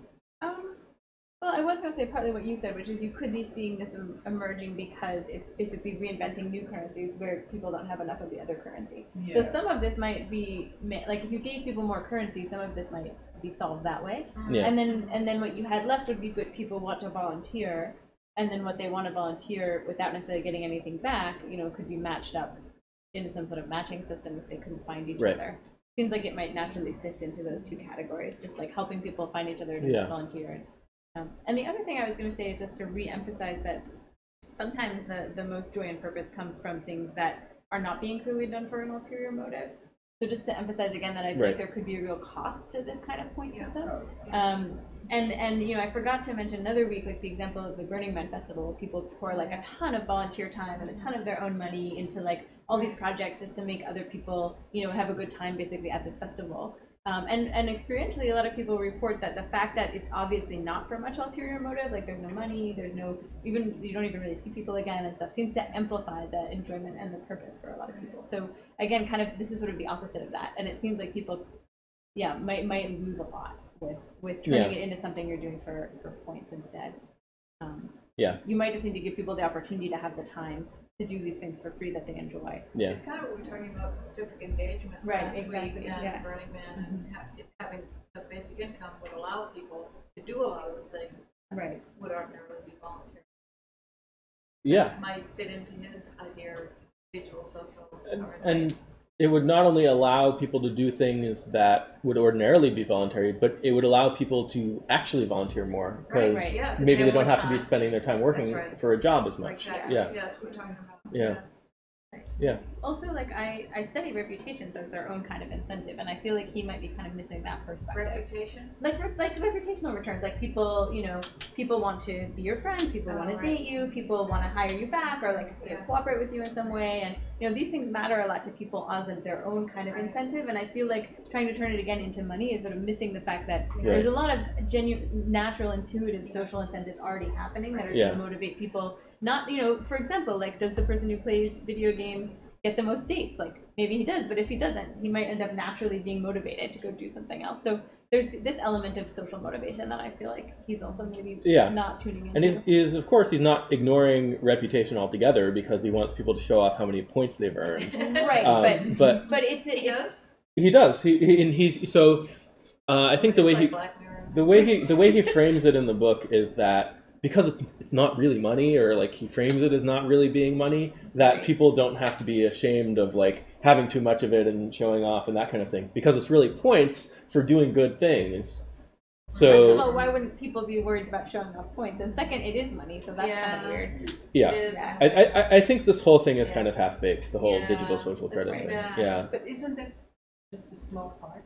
Well, I was going to say partly what you said, which is you could be seeing this emerging because it's basically reinventing new currencies where people don't have enough of the other currency. Yeah. So some of this might be, like, if you gave people more currency, some of this might be solved that way. Yeah. And then what you had left would be what people want to volunteer, and then what they want to volunteer without necessarily getting anything back, could be matched up into some sort of matching system if they couldn't find each other. Seems like it might naturally sift into those two categories, just like helping people find each other to volunteer. And the other thing I was going to say is just to re-emphasize that sometimes the most joy and purpose comes from things that are not being clearly done for an ulterior motive. So just to emphasize again that I think there could be a real cost to this kind of point system. And I forgot to mention another week, like the example of the Burning Man Festival, where people pour like a ton of volunteer time and a ton of their own money into like all these projects just to make other people, have a good time basically at this festival. And experientially, a lot of people report that the fact that it's obviously not for much ulterior motive, like there's no money, you don't even really see people again and stuff, seems to amplify the enjoyment and the purpose for a lot of people. So again, kind of this is sort of the opposite of that, and it seems like people, might lose a lot with turning it into something you're doing for points instead. You might just need to give people the opportunity to have the time to do these things for free that they enjoy. Yeah. It's kind of what we're talking about with civic engagement last week and Burning Man, and having a basic income would allow people to do a lot of the things that would ordinarily be voluntary. Yeah. It might fit into his idea of digital social. And it would not only allow people to do things that would ordinarily be voluntary, but it would allow people to actually volunteer more, because Right, yeah, 'cause maybe they they don't have have more to be time. spending their time working That's right. for a job as much. Exactly. Yeah. Yeah, that's what we're talking about. Yeah. Yeah. Also, like I study reputations as their own kind of incentive, and I feel like he might be kind of missing that perspective. Reputation? Like reputational returns, like people, people want to be your friend, people want to date you, people want to hire you back, or like cooperate with you in some way, and these things matter a lot to people as their own kind of incentive. And I feel like trying to turn it again into money is sort of missing the fact that there's a lot of genuine, natural, intuitive social incentives already happening that are going to motivate people. Not, for example, like, does the person who plays video games get the most dates? Like, maybe he does, but if he doesn't, he might end up naturally being motivated to go do something else. So there's this element of social motivation that I feel like he's also maybe not tuning into. And he's of course, he's not ignoring reputation altogether, because he wants people to show off how many points they've earned. Right, but he does. He's so. I think the way he frames it in the book is that, because it's not really money, or like he frames it as not really being money, that people don't have to be ashamed of like having too much of it and showing off and that kind of thing, because it's really points for doing good things. So first of all, why wouldn't people be worried about showing off points? And second, it is money, so that's kind of weird. Yeah. I think this whole thing is kind of half-baked, the whole digital social credit thing. Yeah. But isn't that just a small part?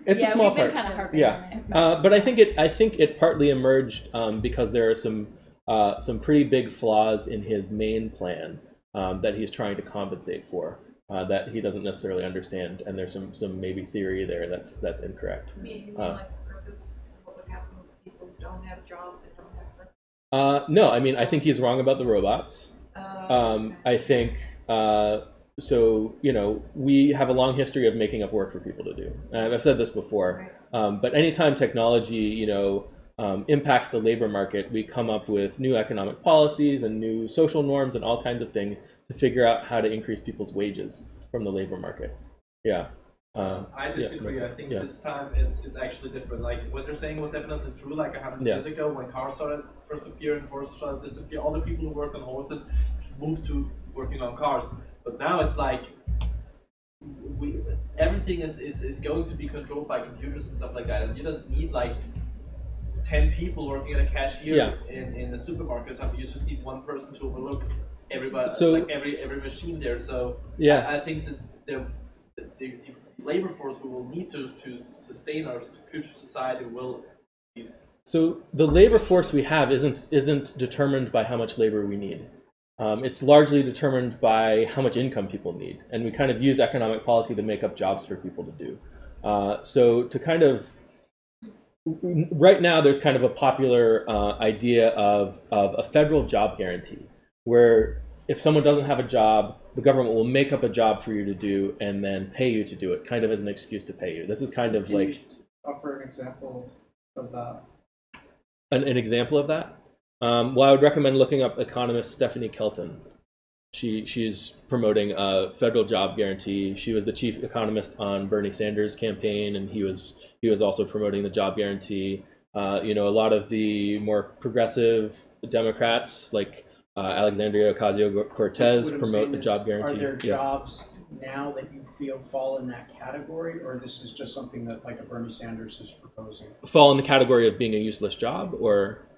It's a small part. Kind of harping on it. But I think it partly emerged because there are some pretty big flaws in his main plan that he's trying to compensate for, that he doesn't necessarily understand, and there's some maybe theory there that's incorrect. You mean like the purpose? What would happen with people who don't have jobs and don't have purpose? No, I mean, I think he's wrong about the robots. I think. So, we have a long history of making up work for people to do. I've said this before, but anytime technology, impacts the labor market, we come up with new economic policies and new social norms and all kinds of things to figure out how to increase people's wages from the labor market. Yeah. I disagree. I think this time it's actually different. Like, what they're saying was definitely true. Like 100 years ago, when cars started first appearing, horses started to disappear, all the people who work on horses moved to working on cars. But now it's like everything is going to be controlled by computers and stuff like that, and you don't need like 10 people working at a cashier in the supermarket. You just need one person to overlook everybody, like every machine there. So I think that the labor force we will need to sustain our future society will be. So the labor force we have isn't determined by how much labor we need. It's largely determined by how much income people need, and we kind of use economic policy to make up jobs for people to do. So to kind of, right now there's kind of a popular idea of a federal job guarantee, where if someone doesn't have a job, the government will make up a job for you to do and then pay you to do it, kind of as an excuse to pay you. This is kind of like... offer an example of that? An example of that? Well, I would recommend looking up economist Stephanie Kelton. She's promoting a federal job guarantee. She was the chief economist on Bernie Sanders' campaign, and he was also promoting the job guarantee. A lot of the more progressive Democrats, like Alexandria Ocasio-Cortez, promote the job guarantee. Are there jobs now that you feel fall in that category, or this is just something that like a Bernie Sanders is proposing? Fall in the category of being a useless job, or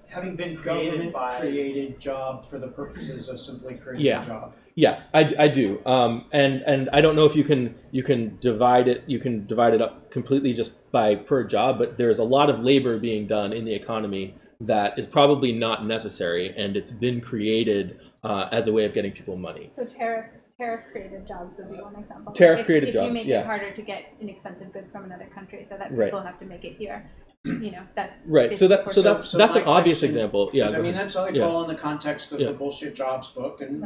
having been created job for the purposes of simply creating a job. Yeah, I do. And I don't know if you can divide it. You can divide it up completely just by per job, but there's a lot of labor being done in the economy that is probably not necessary, and it's been created as a way of getting people money. So tariff-created jobs would be one example. Tariff-created jobs, If you make it harder to get inexpensive goods from another country, so that people have to make it here. That's right. So that's an obvious example. Yeah, I mean that's all in the context of the bullshit jobs book, and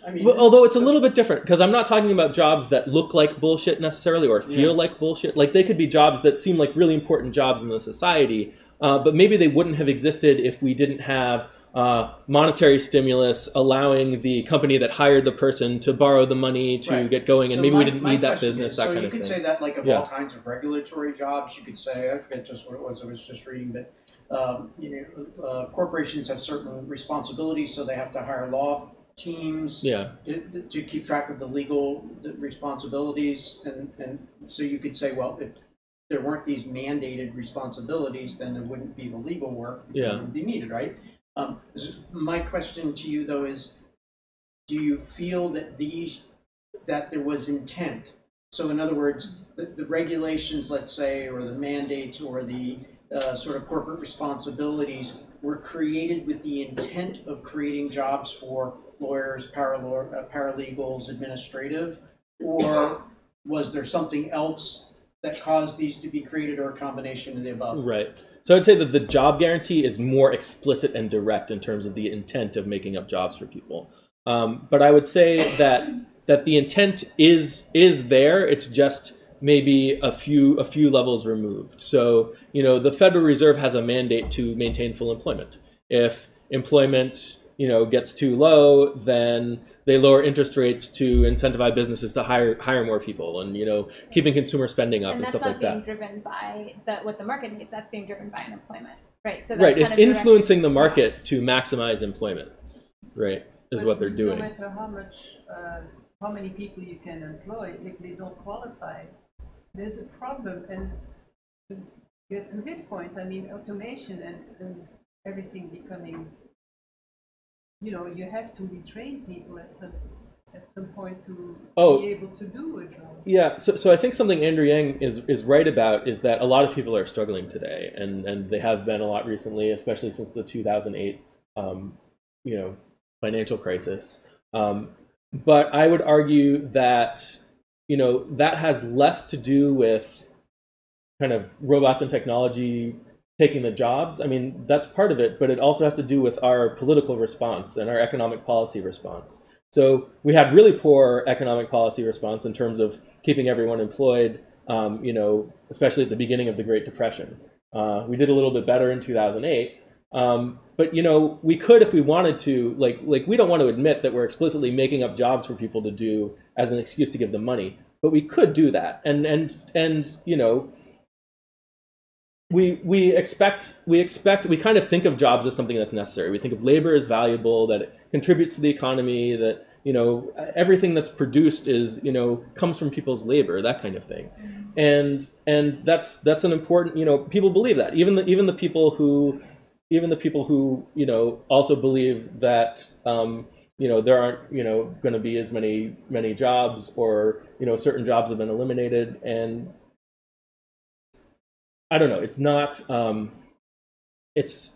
I mean. Well, although it's a little bit different, because I'm not talking about jobs that look like bullshit necessarily or feel like bullshit. Like, they could be jobs that seem like really important jobs in the society, but maybe they wouldn't have existed if we didn't have monetary stimulus allowing the company that hired the person to borrow the money to get going, and so maybe we didn't need that business. That kind of thing. So you could say that, like, of all kinds of regulatory jobs, you could say, I forget just what it was. I was just reading that corporations have certain responsibilities, so they have to hire law teams Yeah. to keep track of the legal responsibilities, and so you could say, well, if there weren't these mandated responsibilities, then there wouldn't be the legal work because Yeah. it would be needed, right? My question to you though is, do you feel that that there was intent? So in other words, the regulations, let's say, or the mandates, or the sort of corporate responsibilities were created with the intent of creating jobs for lawyers, paralegals, administrative, or was there something else that caused these to be created, or a combination of the above? Right. So I'd say that the job guarantee is more explicit and direct in terms of the intent of making up jobs for people. But I would say that the intent is there. It's just maybe a few levels removed. So, you know, the Federal Reserve has a mandate to maintain full employment. If employment, you know, gets too low, then they lower interest rates to incentivize businesses to hire more people, and, you know, keeping consumer spending up and stuff like that. And that's not being driven by what the market needs. That's being driven by unemployment, right? So that's right. kind It's of influencing the market to maximize employment, right? Is what they're doing. No matter how many people you can employ, if they don't qualify, there's a problem. And to get to his point, I mean, automation and everything becoming, you know, you have to retrain people at some point to be able to do a job. Yeah, so I think something Andrew Yang is right about is that a lot of people are struggling today, and they have been a lot recently, especially since the 2008, you know, financial crisis. But I would argue that, you know, that has less to do with kind of robots and technology taking the jobs. I mean, that's part of it, but it also has to do with our political response and our economic policy response. So we had really poor economic policy response in terms of keeping everyone employed, you know, especially at the beginning of the Great Depression. We did a little bit better in 2008. But, you know, we could, if we wanted to, like we don't want to admit that we're explicitly making up jobs for people to do as an excuse to give them money, but we could do that. And you know, we kind of think of jobs as something that's necessary. We think of labor as valuable, that it contributes to the economy, that, you know, everything that's produced is, you know, comes from people's labor, that kind of thing. And that's an important, you know, people believe that. Even the people who, you know, also believe that, you know, there aren't, you know, going to be as many jobs, or, you know, certain jobs have been eliminated. And I don't know, it's not, it's.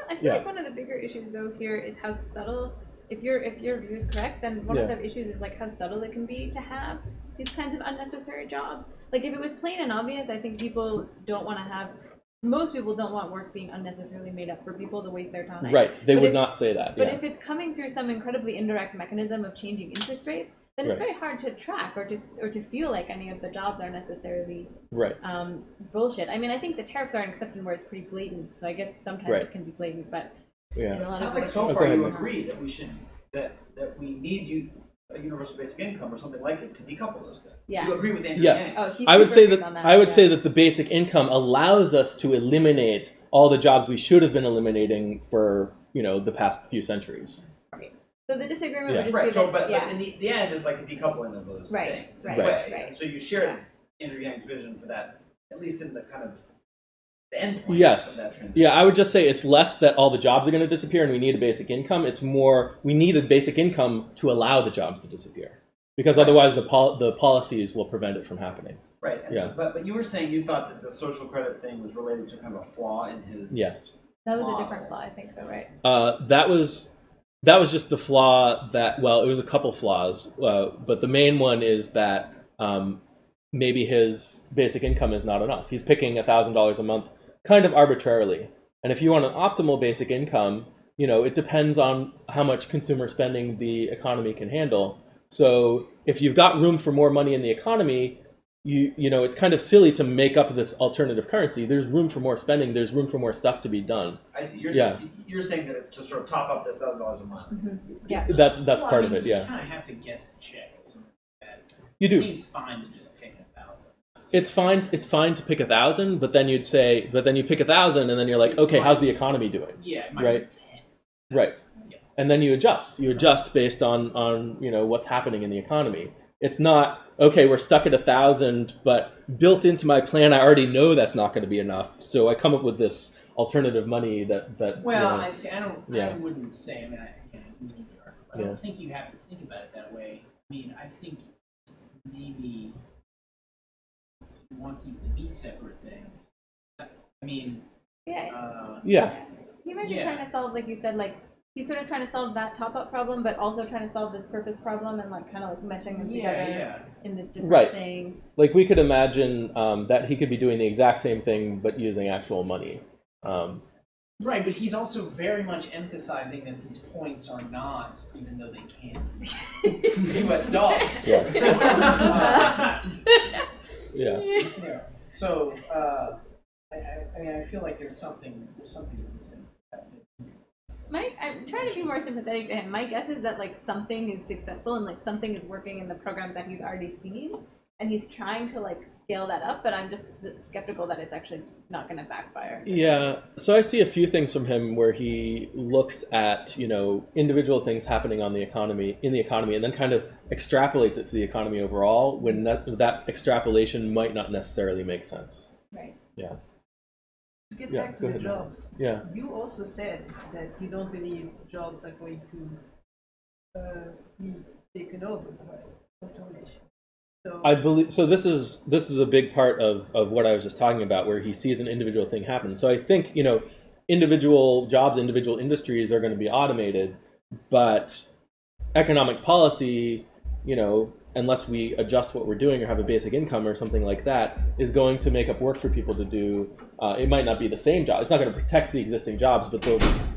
I feel like one of the bigger issues though here is how subtle. If your view is correct, then one of the issues is like how subtle it can be to have these kinds of unnecessary jobs. Like if it was plain and obvious, I think people don't want to have. Most people don't want work being unnecessarily made up for people to waste their time. Right, they would not say that. But if it's coming through some incredibly indirect mechanism of changing interest rates, then it's very hard to track or to feel like any of the jobs are necessarily bullshit. I mean, I think the tariffs are an exception where it's pretty blatant. So I guess sometimes it can be blatant, but in a lot it sounds like so far you agree that we should that we need a universal basic income or something like it to decouple those things. Yeah. You agree with Andrew Yang? Oh, he's I would say that on that. I would say that the basic income allows us to eliminate all the jobs we should have been eliminating for, you know, the past few centuries. Right. So the disagreement would just Right. be So, that, but in the end, it's like a decoupling of those things in a way. Right. So you share Andrew Yang's vision for that, at least in the kind of the end point Yes. of that transition. Yeah, I would just say it's less that all the jobs are going to disappear and we need a basic income. It's more we need a basic income to allow the jobs to disappear, because otherwise the policies will prevent it from happening. Right. And so, but you were saying you thought that the social credit thing was related to kind of a flaw in his. Yes. That was a different flaw, I think, though, right? That was just the flaw that, well, it was a couple flaws, but the main one is that maybe his basic income is not enough. He's picking $1,000 a month kind of arbitrarily. And if you want an optimal basic income, you know, it depends on how much consumer spending the economy can handle. So if you've got room for more money in the economy, you know, it's kind of silly to make up this alternative currency. There's room for more spending. There's room for more stuff to be done. I see. You're saying that it's to sort of top up this $1,000 a month. Mm-hmm. Yeah. That's part of it. Yeah. You kind of have to guess a check. You do. It seems fine to just pick 1,000. It's fine. It's fine to pick 1,000, but then you pick 1,000, and then you're like, okay, how's the economy doing? Yeah, it might right. be 10. Right. Yeah. and then you adjust. You adjust based on what's happening in the economy. It's not, okay, we're stuck at 1,000, but built into my plan, I already know that's not going to be enough. So I come up with this alternative money that well, I see. I Yeah. wouldn't say. I mean, I don't think you have to think about it that way. I mean, I think maybe he wants these to be separate things. I mean, Yeah. He might be trying to solve, like you said, like he's sort of trying to solve that top-up problem, but also trying to solve this purpose problem and like kind of like meshing them together in this different thing. Like we could imagine that he could be doing the exact same thing but using actual money. Right, but he's also very much emphasizing that these points are not, even though they can be, U.S. dollars. Yes. Yeah. So, I mean, I feel like there's something missing. I'm trying to be more sympathetic to him. My guess is that like something is successful and like something is working in the programs that he's already seen, and he's trying to like scale that up. But I'm just skeptical that it's actually not going to backfire. Yeah. So I see a few things from him where he looks at individual things happening in the economy, and then kind of extrapolates it to the economy overall. When that extrapolation might not necessarily make sense. Right. Yeah. To get back to the jobs, yeah. You also said that you don't believe jobs are going to be taken over by automation. So I believe so. This is a big part of what I was just talking about, where he sees an individual thing happen. So I think individual jobs, individual industries are going to be automated, but economic policy, unless we adjust what we're doing or have a basic income or something like that, is going to make up work for people to do. It might not be the same job. It's not going to protect the existing jobs, but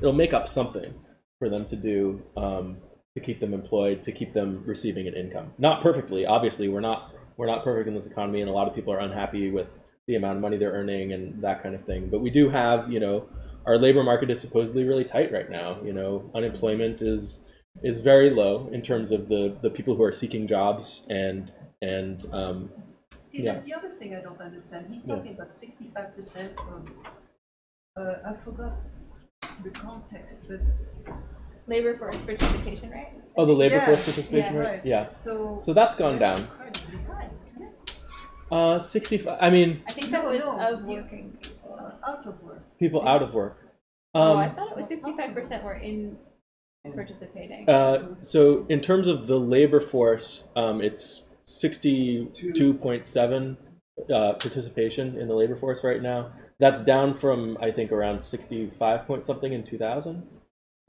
it'll make up something for them to do to keep them employed, to keep them receiving an income. Not perfectly, obviously. We're not perfect in this economy, and a lot of people are unhappy with the amount of money they're earning and that kind of thing. But we do have, our labor market is supposedly really tight right now. Unemployment is very low in terms of the people who are seeking jobs and see, that's the other thing I don't understand. He's talking about 65% of I forgot the context, but labor force participation rate. Oh, the labor force participation rate. Right. Yeah. So that's gone down. Incredibly high. 65. I mean, I think that was of working out of work. People out of work. I thought it was 65% were in participating. So in terms of the labor force, it's 62.7 participation in the labor force right now. That's down from, I think, around 65 point something in 2000,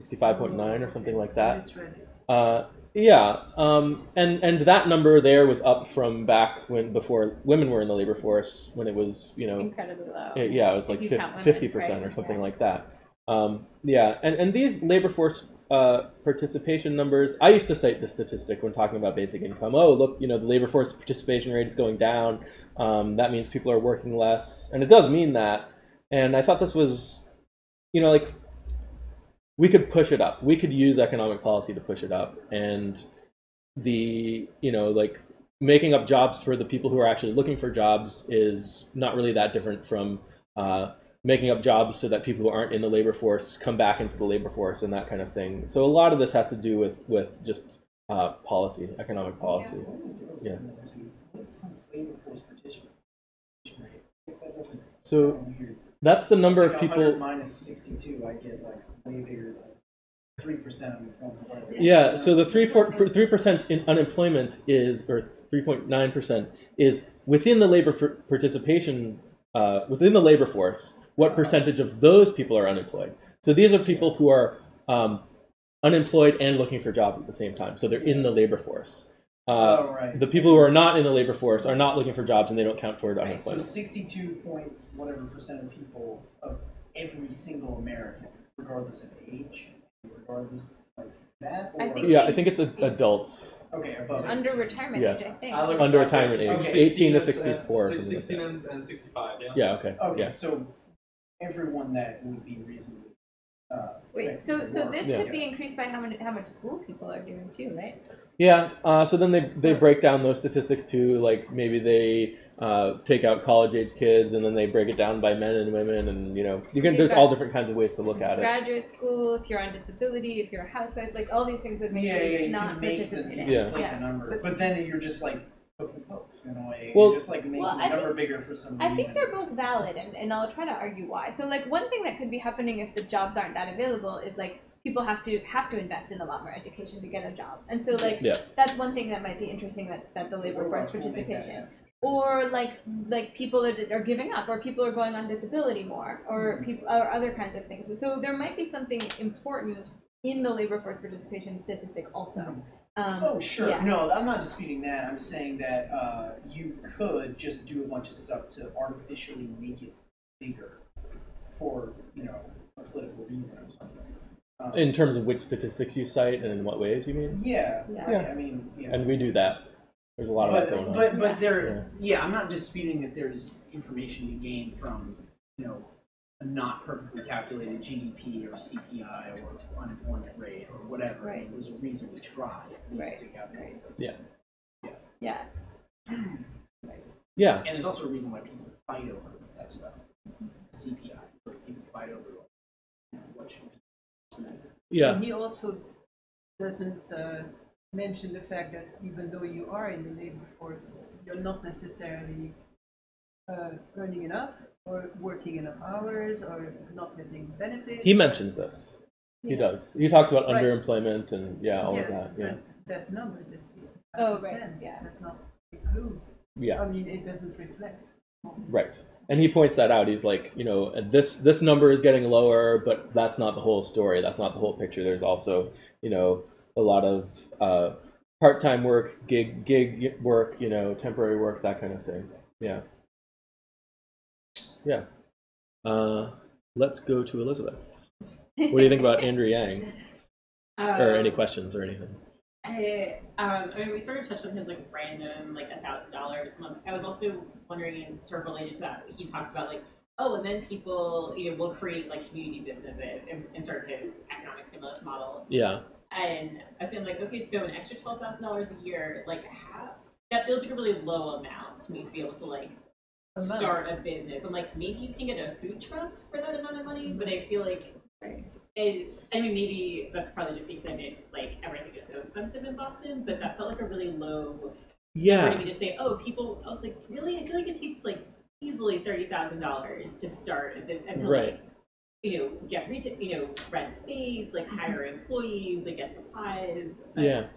65.9 or something like that. And that number there was up from back before women were in the labor force, when it was incredibly low. It was like 50% or something like that. And these labor force participation numbers, I used to cite the statistic when talking about basic income. Oh, look, the labor force participation rate is going down. That means people are working less, and it does mean that. And I thought this was, we could push it up. We could use economic policy to push it up, and making up jobs for the people who are actually looking for jobs is not really that different from making up jobs so that people who aren't in the labor force come back into the labor force and that kind of thing. So a lot of this has to do with just policy, economic policy. Yeah. So that's the number of people. Minus 62, I get like way bigger than 3% unemployment. Yeah. So the 3% in unemployment or 3.9% is within the labor participation within the labor force. What percentage of those people are unemployed? So these are people who are unemployed and looking for jobs at the same time. So they're in the labor force. The people who are not in the labor force are not looking for jobs, and they don't count toward unemployment. So 62% of people of every single American, regardless of age, regardless like that. Or? I think it's adults. Okay, above under retirement age, I think. Under retirement age, Okay. 18 to 64. 16 and 65. Yeah. Yeah. Okay. Okay, Yeah. so everyone that would be reasonably. Wait, so this could be increased by how much school people are doing too, right? Yeah. So then they break down those statistics too. Like maybe they take out college-age kids, and then they break it down by men and women, and there's all different kinds of ways to look at it. Graduate school, if you're on disability, if you're a housewife, like all these things would make you not participating. The number. But then you're just like hooking folks in a way. Well, you're just like making the number bigger for some reason. I think they're both valid, and I'll try to argue why. So like one thing that could be happening if the jobs aren't that available is like people have to invest in a lot more education to get a job, and so like that's one thing that might be interesting that the labor force participation. Or like people are giving up, or people are going on disability more, or people or other kinds of things. So there might be something important in the labor force participation statistic also. Oh sure, no, I'm not disputing that. I'm saying that you could just do a bunch of stuff to artificially make it bigger for a political reason or something. In terms of which statistics you cite and in what ways you mean? Yeah. I mean, and we do that. There's a lot of that going on. But I'm not disputing that there's information to gain from, a not perfectly calculated GDP or CPI or unemployment rate or whatever. Right. There's a reason we try at least to calculate those things. Yeah. Yeah. And there's also a reason why people fight over that stuff. CPI, where people fight over what should be. Yeah. And he also doesn't mention the fact that even though you are in the labor force, you're not necessarily earning enough or working enough hours or not getting benefits. He mentions this. He does. He talks about underemployment and all of that. Yeah. That number that's 65%, does not include. Yeah. I mean, it doesn't reflect. Right. And he points that out. He's like, this number is getting lower, but that's not the whole story. That's not the whole picture. There's also, a lot of part-time work, gig work, temporary work, that kind of thing. Yeah. Yeah. Let's go to Elizabeth. What do you think about Andrew Yang? Or any questions or anything? I mean, we sort of touched on his random $1,000 a month. I was also wondering, and sort of related to that, he talks about and then people will create community businesses in sort of his economic stimulus model. Yeah. And I was saying okay, so an extra $12,000 a year, how that feels like a really low amount to me to be able to start a business. I'm maybe you can get a food truck for that amount of money, but I feel maybe that's probably just because I mean everything is so expensive in Boston, but that felt like a really low number to me to say, people. I was really? I feel like it takes easily $30,000 to start a business, and to get retail, rent space, hire employees, get supplies. Yeah.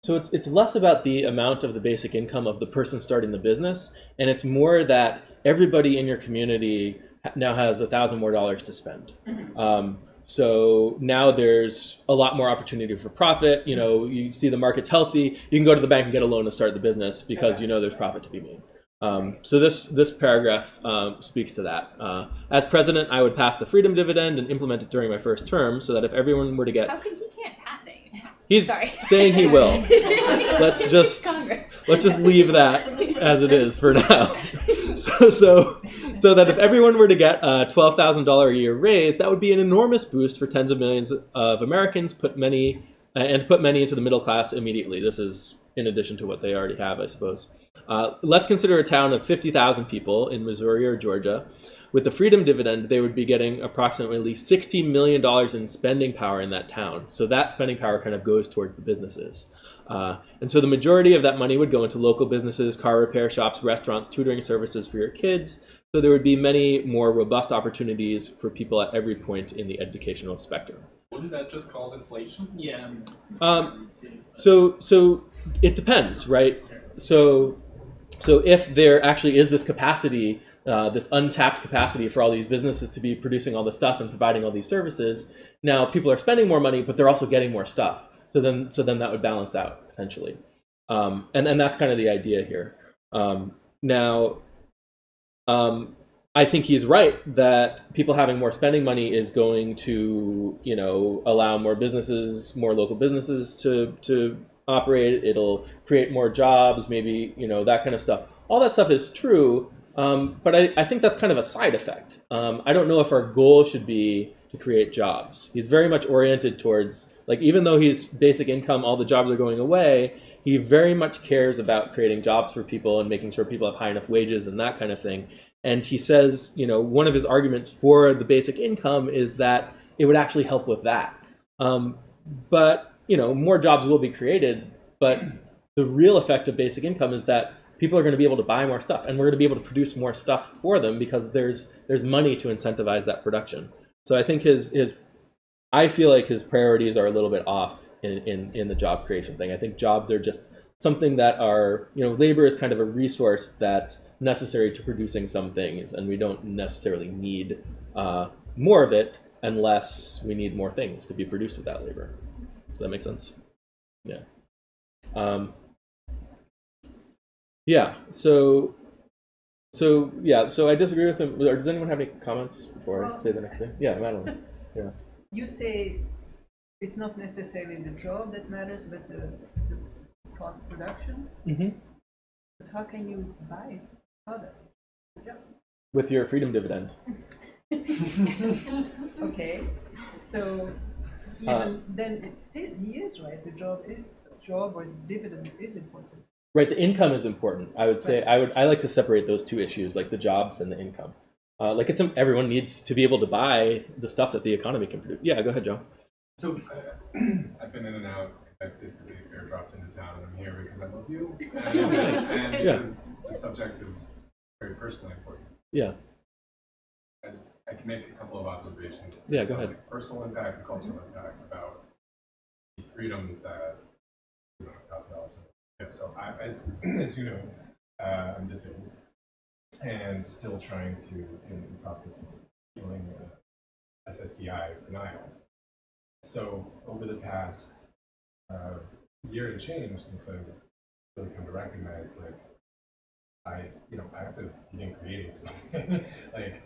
So it's less about the amount of the basic income of the person starting the business, and it's more that everybody in your community now has $1,000 more to spend. So now there's a lot more opportunity for profit. You see the market's healthy. You can go to the bank and get a loan to start the business because there's profit to be made. So this paragraph speaks to that. As president, I would pass the freedom dividend and implement it during my first term, so that if everyone were to get... How come he can't pass it? He's saying he will. Let's just leave that as it is for now. So that if everyone were to get a $12,000 a year raise, that would be an enormous boost for tens of millions of Americans, put many into the middle class immediately. This is in addition to what they already have, I suppose. Let's consider a town of 50,000 people in Missouri or Georgia. With the freedom dividend, they would be getting approximately $60 million in spending power in that town. So that spending power kind of goes towards the businesses. And so the majority of that money would go into local businesses, car repair shops, restaurants, tutoring services for your kids. So there would be many more robust opportunities for people at every point in the educational spectrum. Wouldn't that just cause inflation? Yeah, I mean, so it depends, right? So if there actually is this capacity, this untapped capacity for all these businesses to be producing all this stuff and providing all these services, now people are spending more money, but they're also getting more stuff. So then that would balance out potentially, and that's kind of the idea here. I think he's right that people having more spending money is going to, allow more businesses, more local businesses to operate. It'll create more jobs, maybe, that kind of stuff. All that stuff is true, but I think that's kind of a side effect. I don't know if our goal should be to create jobs. He's very much oriented towards, even though he's basic income, all the jobs are going away, he very much cares about creating jobs for people and making sure people have high enough wages and that kind of thing. And he says, you know, one of his arguments for the basic income is that it would actually help with that. But, you know, more jobs will be created, but the real effect of basic income is that people are going to be able to buy more stuff, and we're going to be able to produce more stuff for them because there's money to incentivize that production. So I think I feel like his priorities are a little bit off in the job creation thing. I think jobs are just something that are, you know, labor is kind of a resource that's necessary to producing some things, and we don't necessarily need more of it unless we need more things to be produced with that labor. Does that make sense? Yeah. Yeah. So I disagree with him. Or does anyone have any comments before I say the next thing? Yeah, Madeline. Yeah. You say it's not necessarily the job that matters, but the production. Mm-hmm. But how can you buy product? Yeah. With your freedom dividend. Okay, so even then he is right. The job or dividend is important. Right, the income is important. I would say I like to separate those two issues, like the jobs and the income. Like everyone needs to be able to buy the stuff that the economy can produce. Yeah, go ahead, Joe. So I've been in and out because I basically airdropped into town, and I'm here because I love you, and because the subject is very personally important. Yeah. I can make a couple of observations. Yeah, go ahead. Like personal impact and cultural impact about the freedom that $1,000. Yeah, so as you know, I'm disabled and still trying to, in the process of healing SSDI denial. So over the past year and change, since I've really come to recognize, like, I have to begin creating something, like,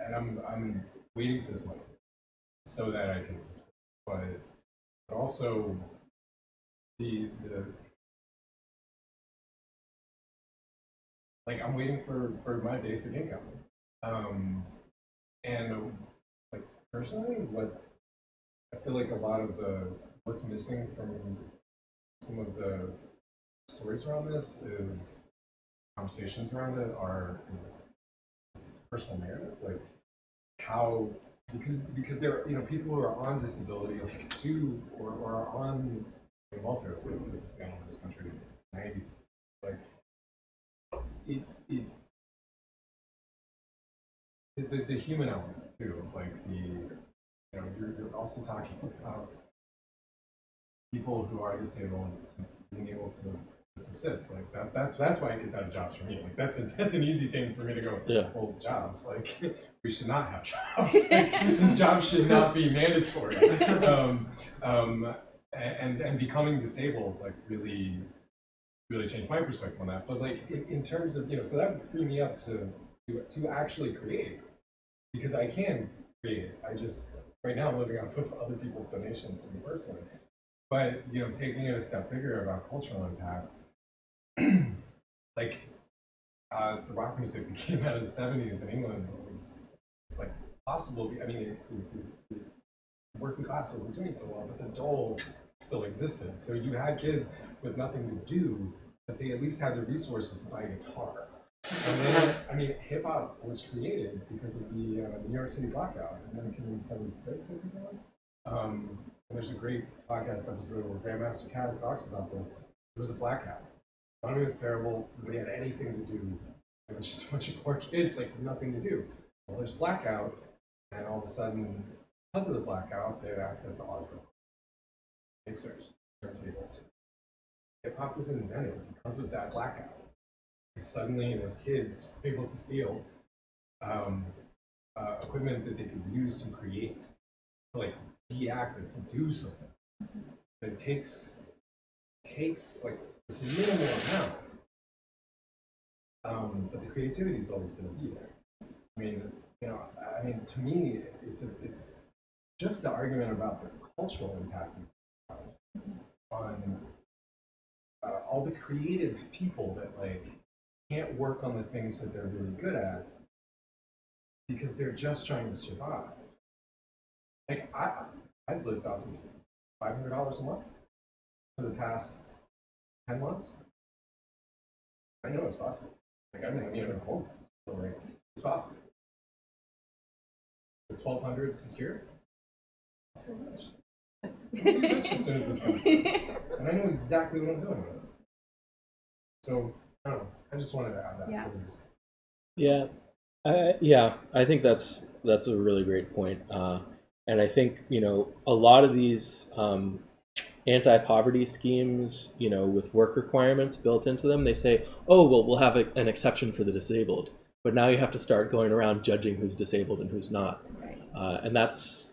and I'm waiting for this money so that I can subsist. But also the like, I'm waiting for my basic income. And like, personally, what I feel like a lot of what's missing from some of the stories around this is conversations around it is personal narrative, like how because there are, people who are on disability or are on welfare, basically just been in this country in the 90s, like the human element too, like you're also talking about people who are disabled being able to subsist. Like that's why it gets out of jobs for me. Like that's an easy thing for me to go, well, jobs, like we should not have jobs. Like, jobs should not be mandatory. And becoming disabled like really changed my perspective on that. But like in terms of so that would free me up to actually create, because I can create. I just right now I'm living off of other people's donations to me personally. But taking it a step bigger about cultural impact, like the rock music that came out of the '70s in England was like possible. I mean, the working class wasn't doing so well, but the dole still existed. So you had kids with nothing to do, but they at least had the resources to buy a guitar. And then, I mean, hip hop was created because of the New York City blackout in 1976, I think it was. And there's a great podcast episode where Grandmaster Kaz talks about this. There was a blackout. Economy was terrible. Nobody had anything to do. It was just a bunch of poor kids, like nothing to do. Well, there's blackout, and all of a sudden, because of the blackout, they had access to audio, mixers, turntables. Hip hop was invented because of that blackout. Suddenly, those kids were able to steal equipment that they could use to create, to like be active, to do something. But it takes like this minimal amount, but the creativity is always going to be there. I mean, to me, it's just the argument about the cultural impact on all the creative people that like can't work on the things that they're really good at because they're just trying to survive. Like I've lived off of $500 a month for the past 10 months? I know it's possible. Like, I'm in a cold, so like, it's possible. The 1200 secure? I'll feel rich. I'll be rich as soon as this comes through. And I know exactly what I'm doing with it. So, I don't know. I just wanted to add that. Yeah. I think that's a really great point. And I think, a lot of these anti-poverty schemes, with work requirements built into them, they say, oh, well, we'll have an exception for the disabled. But now you have to start going around judging who's disabled and who's not. And that's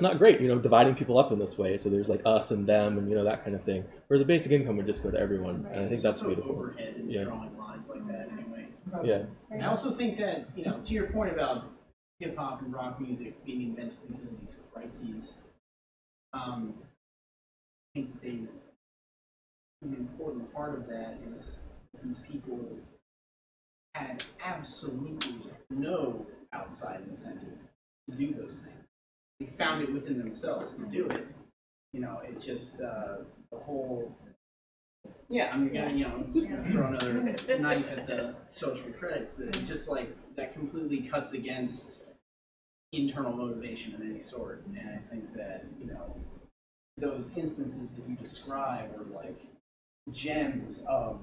not great, dividing people up in this way. So there's like us and them and, that kind of thing. Where the basic income would just go to everyone. And I think that's beautiful. Overhead in drawing lines like that anyway. Yeah. I also think that, to your point about hip hop and rock music being invented because of these crises, I think that an important part of that is that these people had absolutely no outside incentive to do those things. They found it within themselves to do it. It's just the whole. Yeah, I'm just gonna throw another knife at the social credits. That just like that completely cuts against internal motivation of any sort. And I think that those instances that you describe are like gems of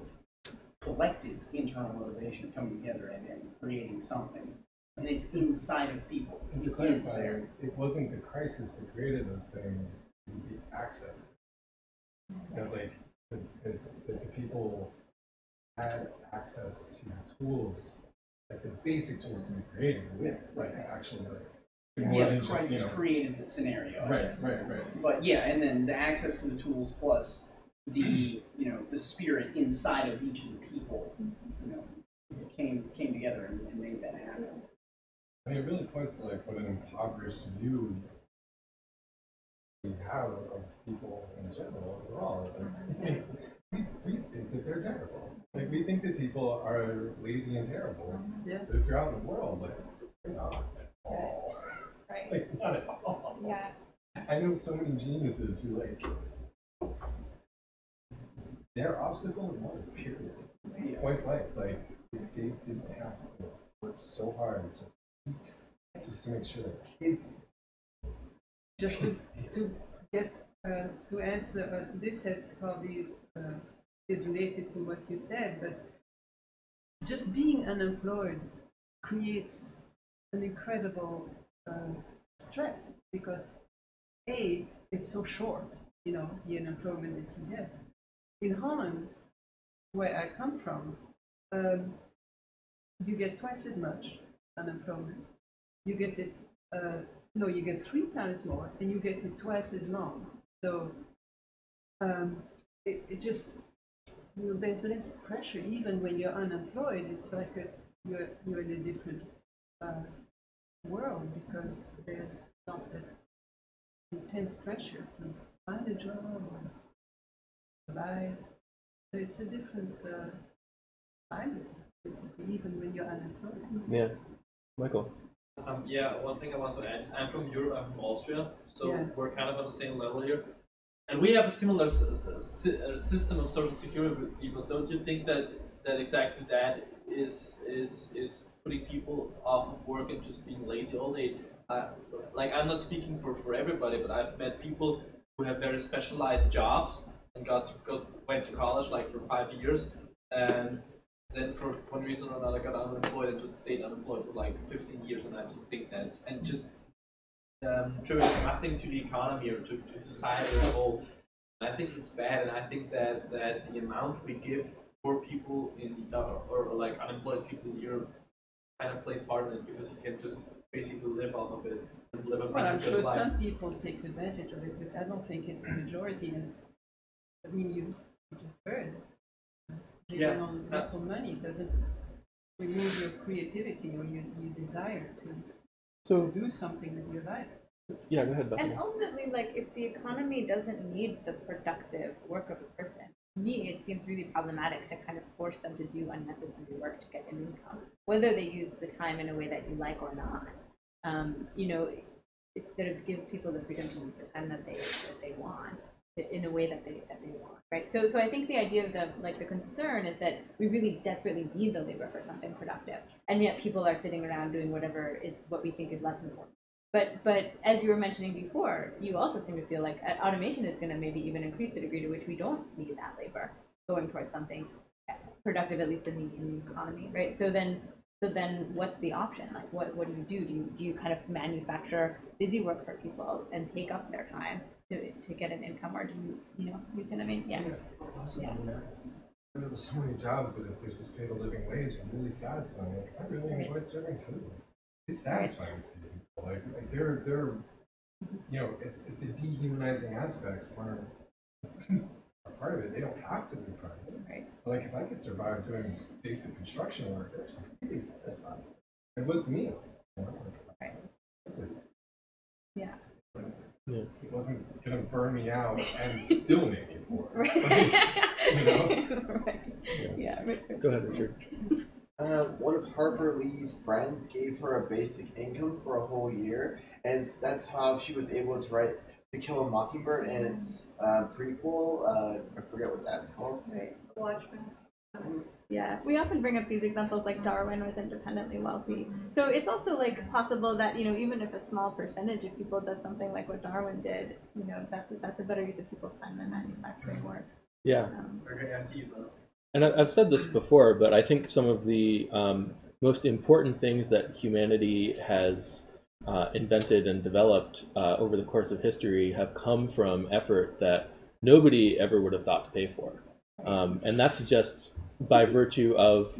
collective internal motivation coming together and creating something. And it's inside of people. And to clarify, it wasn't the crisis that created those things, it was the access. That like the people had access to tools, like the basic tools to be creative with, right? To actually the crisis created the scenario. Right. But yeah, and then the access to the tools plus the the spirit inside of each of the people, came together and made that happen. I mean, it really points to like what an impoverished view we have of people in general overall. Like, we think that they're terrible. Like we think that people are lazy and terrible. Yeah. But if you're out in the world, like they're not at all. Right. Like not at all. Yeah. I know so many geniuses who like their obstacle is money, period. Point blank. Like if they didn't have to work so hard just to make sure that kids Just to get to answer, this has probably is related to what you said, but just being unemployed creates an incredible stress because it's so short, the unemployment that you get. In Holland, where I come from, you get twice as much unemployment. You get it. You get 3 times more, and you get it twice as long. So it just there's less pressure even when you're unemployed. It's like you're in a different world because there's not that intense pressure to find a job or survive. So it's a different climate, even when you're unemployed. Yeah, Michael. One thing I want to add is I'm from Europe, I'm from Austria, so Yeah. we're kind of on the same level here. And we have a similar system of social security, but don't you think that exactly that is putting people off of work and just being lazy all day? I'm not speaking for everybody, but I've met people who have very specialized jobs and went to college like for 5 years, and then for one reason or another got unemployed and just stayed unemployed for like 15 years, and I just think that's just driven nothing to the economy or to society as a whole. I think it's bad, and I think that the amount we give poor people or like unemployed people in Europe kind of plays part in it because you can just basically live off of it and live a Well, I'm good sure life. some people take advantage of it, but I don't think it's the majority. And I mean, you just heard living on little money doesn't remove your creativity or your desire to do something with your life. Yeah, go ahead, Bethany. And ultimately, like, if the economy doesn't need the productive work of a person, to me, it seems really problematic to kind of force them to do unnecessary work to get an income, whether they use the time in a way that you like or not. It sort of gives people the freedom to use the time that they want. in a way that they want, right? So I think the idea of the concern is that we really desperately need the labor for something productive, and yet people are sitting around doing whatever is what we think is less important. But as you were mentioning before, you also seem to feel like automation is going to maybe even increase the degree to which we don't need that labor going towards something productive, at least in the economy, right? So then what's the option? Like, what do you do? Do you kind of manufacture busy work for people and take up their time to get an income, or do you see what I mean? Yeah. Also, yeah. There's so many jobs that if they just paid a living wage and really satisfying. Like, I really enjoyed serving food. It's satisfying for people. Like they're if the dehumanizing aspects weren't a part of it, they don't have to be part of it. Right. But like if I could survive doing basic construction work, that's really satisfying. It was to me. Right. Yeah. It wasn't gonna burn me out and still make me poor. Right. Like, Right. Yeah. Go ahead, Richard. One of Harper Lee's friends gave her a basic income for a whole year, and that's how she was able to write To Kill a Mockingbird and its prequel. I forget what that's called. Right. Watchmen. Yeah, we often bring up these examples like Darwin was independently wealthy. So it's also like possible that, even if a small percentage of people does something like what Darwin did, that's a better use of people's time than manufacturing work. Yeah. Okay, I see you though. And I've said this before, but I think some of the most important things that humanity has invented and developed over the course of history have come from effort that nobody ever would have thought to pay for. And that's just by virtue of,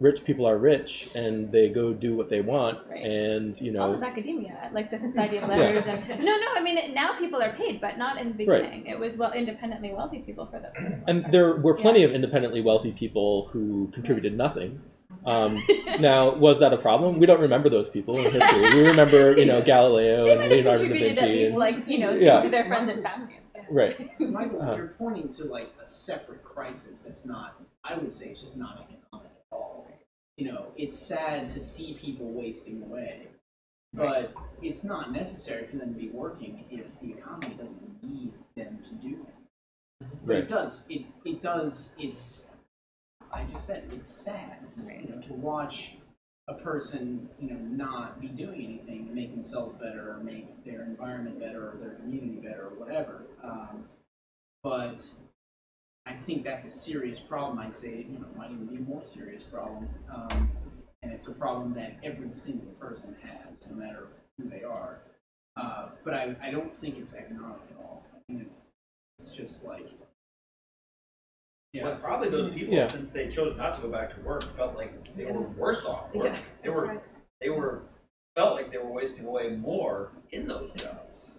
rich people are rich and they go do what they want. Right. And, all of academia, like the Society of Letters. Yeah. And I mean, now people are paid, but not in the beginning. Right. It was, independently wealthy people for the And there were plenty of independently wealthy people who contributed nothing. Now, was that a problem? We don't remember those people in history. We remember, Galileo and Leonardo da Vinci. At least, things to their friends and family. Right. Michael, you're pointing to like a separate crisis that's not, I would say, it's just not economic at all. It's sad to see people wasting away, but it's not necessary for them to be working if the economy doesn't need them to do it. But it does. It does. It's. I just said it's sad, to watch a person, not be doing anything to make themselves better or make their environment better or their community better or whatever. But I think that's a serious problem. I'd say it might even be a more serious problem, and it's a problem that every single person has, no matter who they are. But I don't think it's economic at all. I think it's just like. Yeah, well, probably those people, since they chose not to go back to work, felt like they were worse off work. Yeah, they felt like they were wasting away more in those jobs.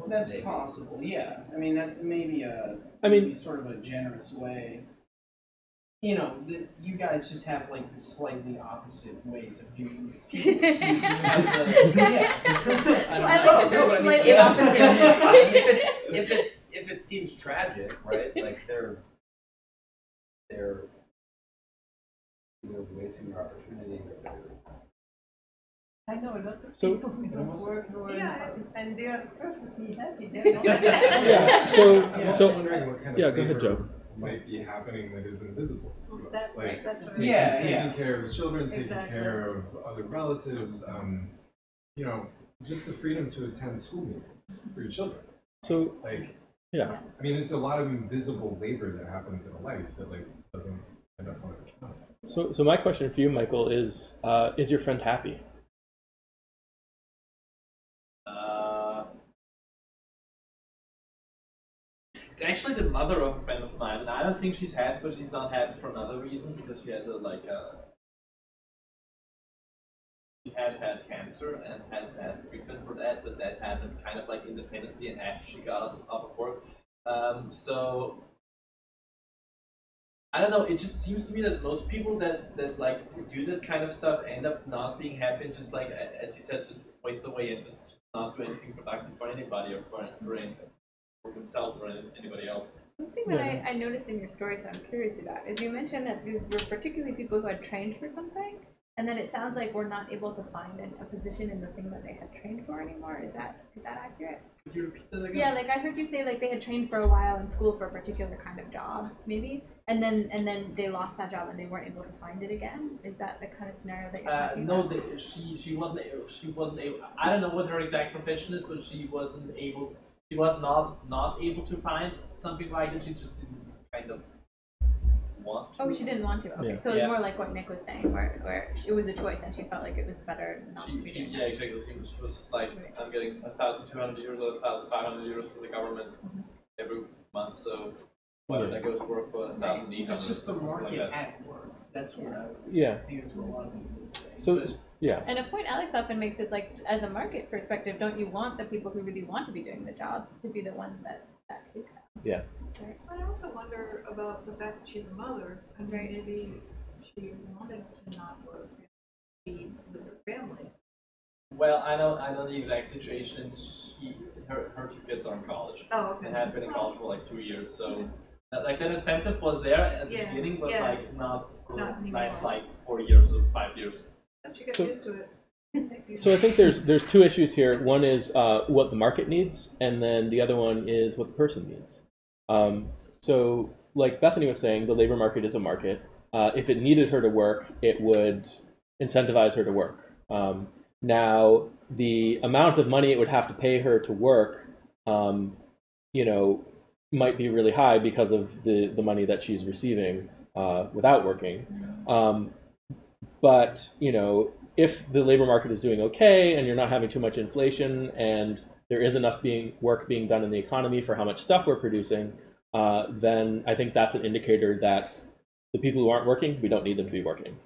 That's possible, yeah. I mean, that's maybe sort of a generous way. You guys just have like the slightly opposite ways of doing this. People have if it seems tragic, right? Like they're wasting their opportunity. I know a lot of people who don't work nor and they are perfectly happy. They're not So wondering what kind of go ahead, Joe. Might be happening that is invisible. That's right. Taking care of the children, taking care of other relatives. Just the freedom to attend school meetings for your children. So I mean, there's a lot of invisible labor that happens in a life that doesn't end up on an account. So my question for you, Michael, is your friend happy? It's actually the mother of a friend of mine, and I don't think she's happy, but she's not happy for another reason, because she has she has had cancer and has had treatment for that, but that happened kind of independently and after she got out of work. So I don't know, it just seems to me that most people that do that kind of stuff end up not being happy and just as you said, just waste away and just not do anything productive for anybody or for themselves or anybody else. One thing that I noticed in your story, so I'm curious about, is you mentioned that these were particularly people who had trained for something, And then it sounds like we're not able to find a position in the thing that they had trained for anymore. Is that accurate? Could you repeat that again? Yeah, like I heard you say like they had trained for a while in school for a particular kind of job, maybe, and then they lost that job and they weren't able to find it again. Is that the kind of scenario that you're talking no, about? she wasn't able. I don't know what her exact profession is, but she wasn't able. She was not able to find something like it. She just didn't kind of want to. Oh, she didn't want to. Okay, Yeah. so it's more like what Nick was saying, where it was a choice and she felt like it was better not to be doing Yeah, exactly. She was just like, I'm getting 1,200 euros or 1,500 euros from the government every month, so why should I go to work for 1,800? It's just the market at work. That's what I was. Yeah. I think that's what a lot of people would say. So yeah. And a point Alex often makes is like, as a market perspective, don't you want the people who really want to be doing the jobs to be the ones that take them? Yeah. Right. I also wonder about the fact that she's a mother. I mean, maybe she wanted to not work and be with her family. Well, I know the exact situation. Her two kids are in college. Oh, okay. And have been in college for like 2 years, so like that incentive was there at the beginning, but like not for Not the nice anymore. like 4 years or 5 years. She got So- used to it. So I think there's two issues here. One is what the market needs, and then the other one is what the person needs. So like Bethany was saying, the labor market is a market. If it needed her to work, it would incentivize her to work. Now, the amount of money it would have to pay her to work, might be really high because of the money that she's receiving without working. But, if the labor market is doing okay and you're not having too much inflation and there is enough work being done in the economy for how much stuff we're producing, then I think that's an indicator that the people who aren't working, we don't need them to be working.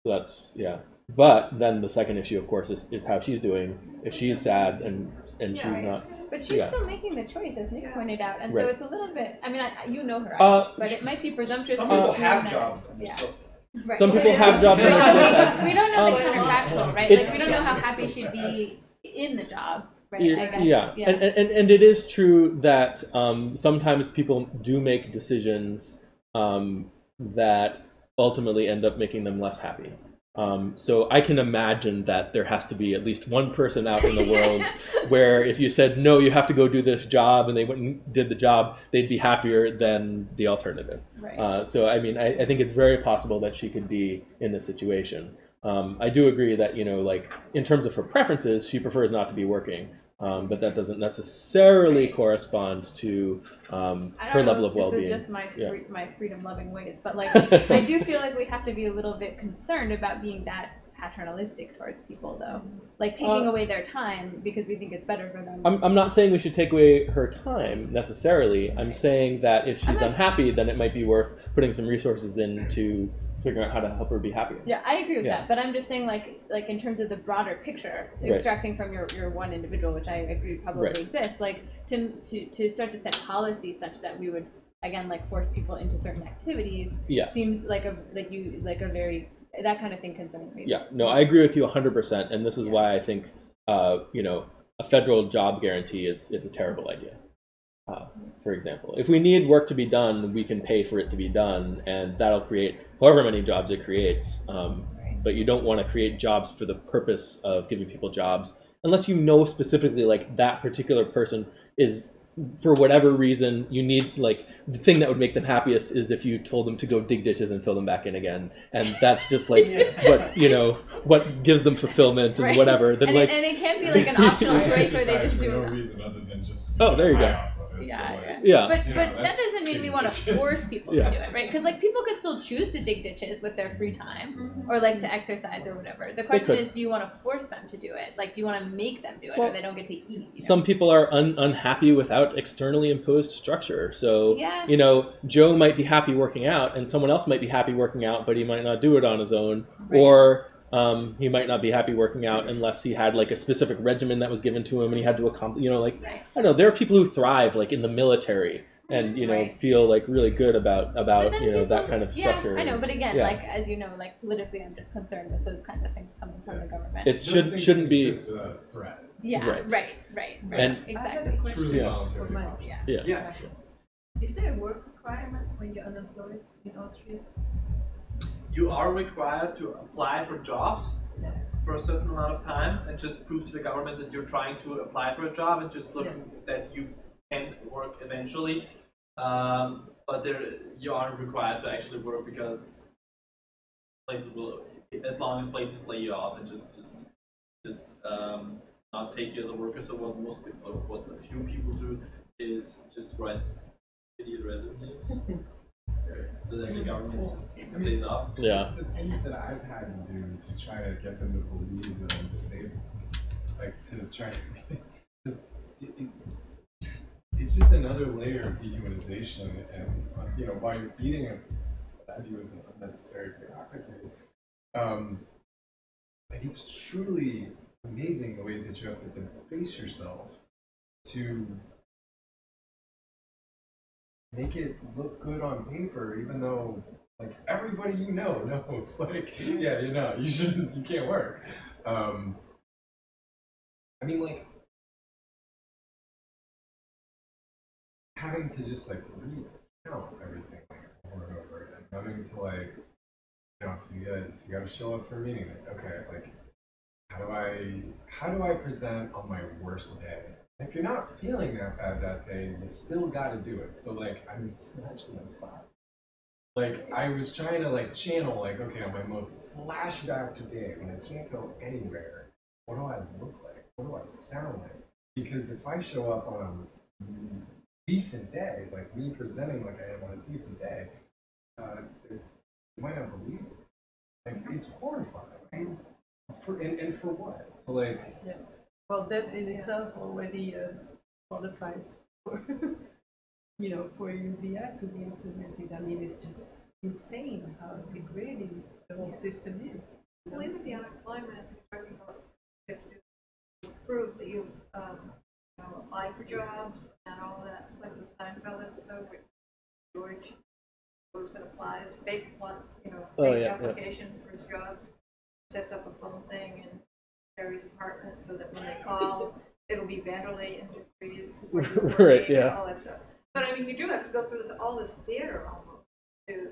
So that's, yeah. But then the second issue, of course, is how she's doing. If she's sad and she's not. But she's still making the choice, as Nick pointed out, and Right. so it's a little bit. I mean, you know her, but it might be presumptuous. Some to people assume have that- jobs and Yeah. they're still sad. Right. Some people have jobs and they're still sad. We don't know the counterfactual, right? Like we don't know how happy she'd be in the job, right? I guess. Yeah. And it is true that sometimes people do make decisions that ultimately end up making them less happy. So I can imagine that there has to be at least one person out in the world where if you said, no, you have to go do this job, and they went and did the job, they'd be happier than the alternative. Right. So, I mean, I think it's very possible that she could be in this situation. I do agree that, like, in terms of her preferences, she prefers not to be working. But that doesn't necessarily correspond to her level of well-being. This is just my freedom-loving ways, but like I do feel like we have to be a little bit concerned about being that paternalistic towards people, though, like taking away their time because we think it's better for them. I'm not saying we should take away her time necessarily. I'm saying that if she's unhappy, then it might be worth putting some resources into figuring out how to help her be happier. Yeah, I agree with that, but I'm just saying, like in terms of the broader picture, extracting from your one individual, which I agree probably exists, like to start to set policy such that we would again like force people into certain activities. Seems like a very that kind of thing concerns me. Yeah, no, I agree with you 100%, and this is why I think a federal job guarantee is a terrible idea. For example, if we need work to be done, we can pay for it to be done, and that'll create however many jobs it creates. But you don't want to create jobs for the purpose of giving people jobs, unless you know specifically like that particular person is, for whatever reason, you need like the thing that would make them happiest is if you told them to go dig ditches and fill them back in again, and that's just like what gives them fulfillment and whatever. Then and it can't be like an optional choice where they just do no it. reason other than just there you go. Yeah. But that doesn't mean we want to force people to do it, right? Because like people could still choose to dig ditches with their free time, or like to exercise or whatever. The question is, do you want to force them to do it? Like, do you want to make them do it, or they don't get to eat? Some people are unhappy without externally imposed structure. So Joe might be happy working out, and someone else might be happy working out, but he might not do it on his own, or he might not be happy working out unless he had like a specific regimen that was given to him and he had to accomplish, I don't know, there are people who thrive like in the military and, feel like really good about that kind of structure. Yeah, I know, but again, like, as you know, like politically, I'm just concerned with those kinds of things coming from the government. It shouldn't be without a threat. Yeah, right. And exactly. Truly voluntary. Is there a work requirement when you're unemployed in Austria? you are required to apply for jobs for a certain amount of time and just prove to the government that you're trying to apply for a job and just look that you can work eventually. But you aren't required to actually work because places will, as long as places lay you off and just not take you as a worker. So what most people, what a few people do is just write idiot resumes. So that the government just stays up. Yeah. The things that I've had to do to try to get them to believe that I'm disabled, like to try to, it's just another layer of dehumanization, and you know, while you're feeding it, what I view as an unnecessary bureaucracy, like it's truly amazing the ways that you have to debase yourself to make it look good on paper, even though like everybody you know knows, like, yeah, you can't work. I mean, like, having to just like recount everything like, over and over again, having to like, you know, if you got to show up for a meeting, like, okay, like, how do I present on my worst day? If you're not feeling that bad that day, you still got to do it. So like, I'm snatching aside. Like, I was trying to like channel, like, okay, on my most flashback today, when I can't go anywhere, what do I look like? What do I sound like? Because if I show up on a decent day, like me presenting like I am on a decent day, you might not believe it. Like, it's horrifying. And for what? So like, yeah. Well, that in itself already qualifies for, you know, for UBI to be implemented. I mean, it's just insane how degrading the whole system is. Well, even the unemployment, talking about if you prove that you've applied for jobs and all that. It's like the Seinfeld episode where George goes and applies, fake applications for his jobs, sets up a phone thing and Terry's apartment so that when they call, it'll be Vanderlei Industries, right? Yeah. All that stuff. But I mean, you do have to go through all this theater almost to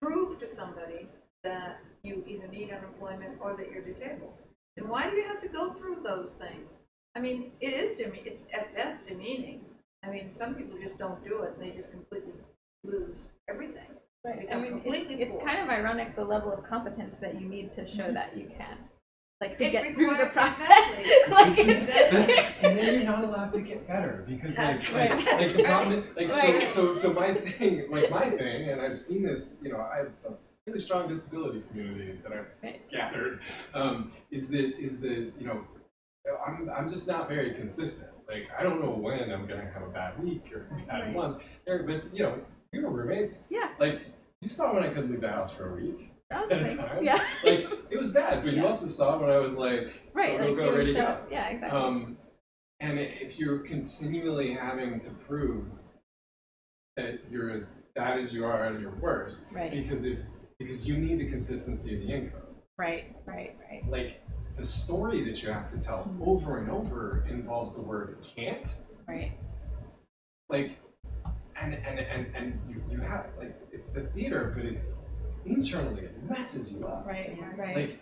prove to somebody that you either need unemployment or that you're disabled. And why do you have to go through those things? I mean, it's at best demeaning. I mean, some people just don't do it; and they just completely lose everything. Right. I mean, it's kind of ironic the level of competence that you need to show that you can. Like to get through the process, like and then you're not allowed to get better because like the problem, like so my thing, and I've seen this, you know, I have a really strong disability community that I've gathered, is that you know, I'm just not very consistent. Like I don't know when I'm gonna have a bad week or a bad month, but you know, we were roommates. Yeah. Like you saw when I couldn't leave the house for a week. At a time. Yeah. Like it was bad, but you also saw when I was like, go, ready to go. Yeah, exactly. And if you're continually having to prove that you're as bad as you are at your worst, because you need the consistency of the income. Right. Like the story that you have to tell over and over involves the word can't. Right. Like, and you have like it's the theater, but it's internally it messes you up. Right.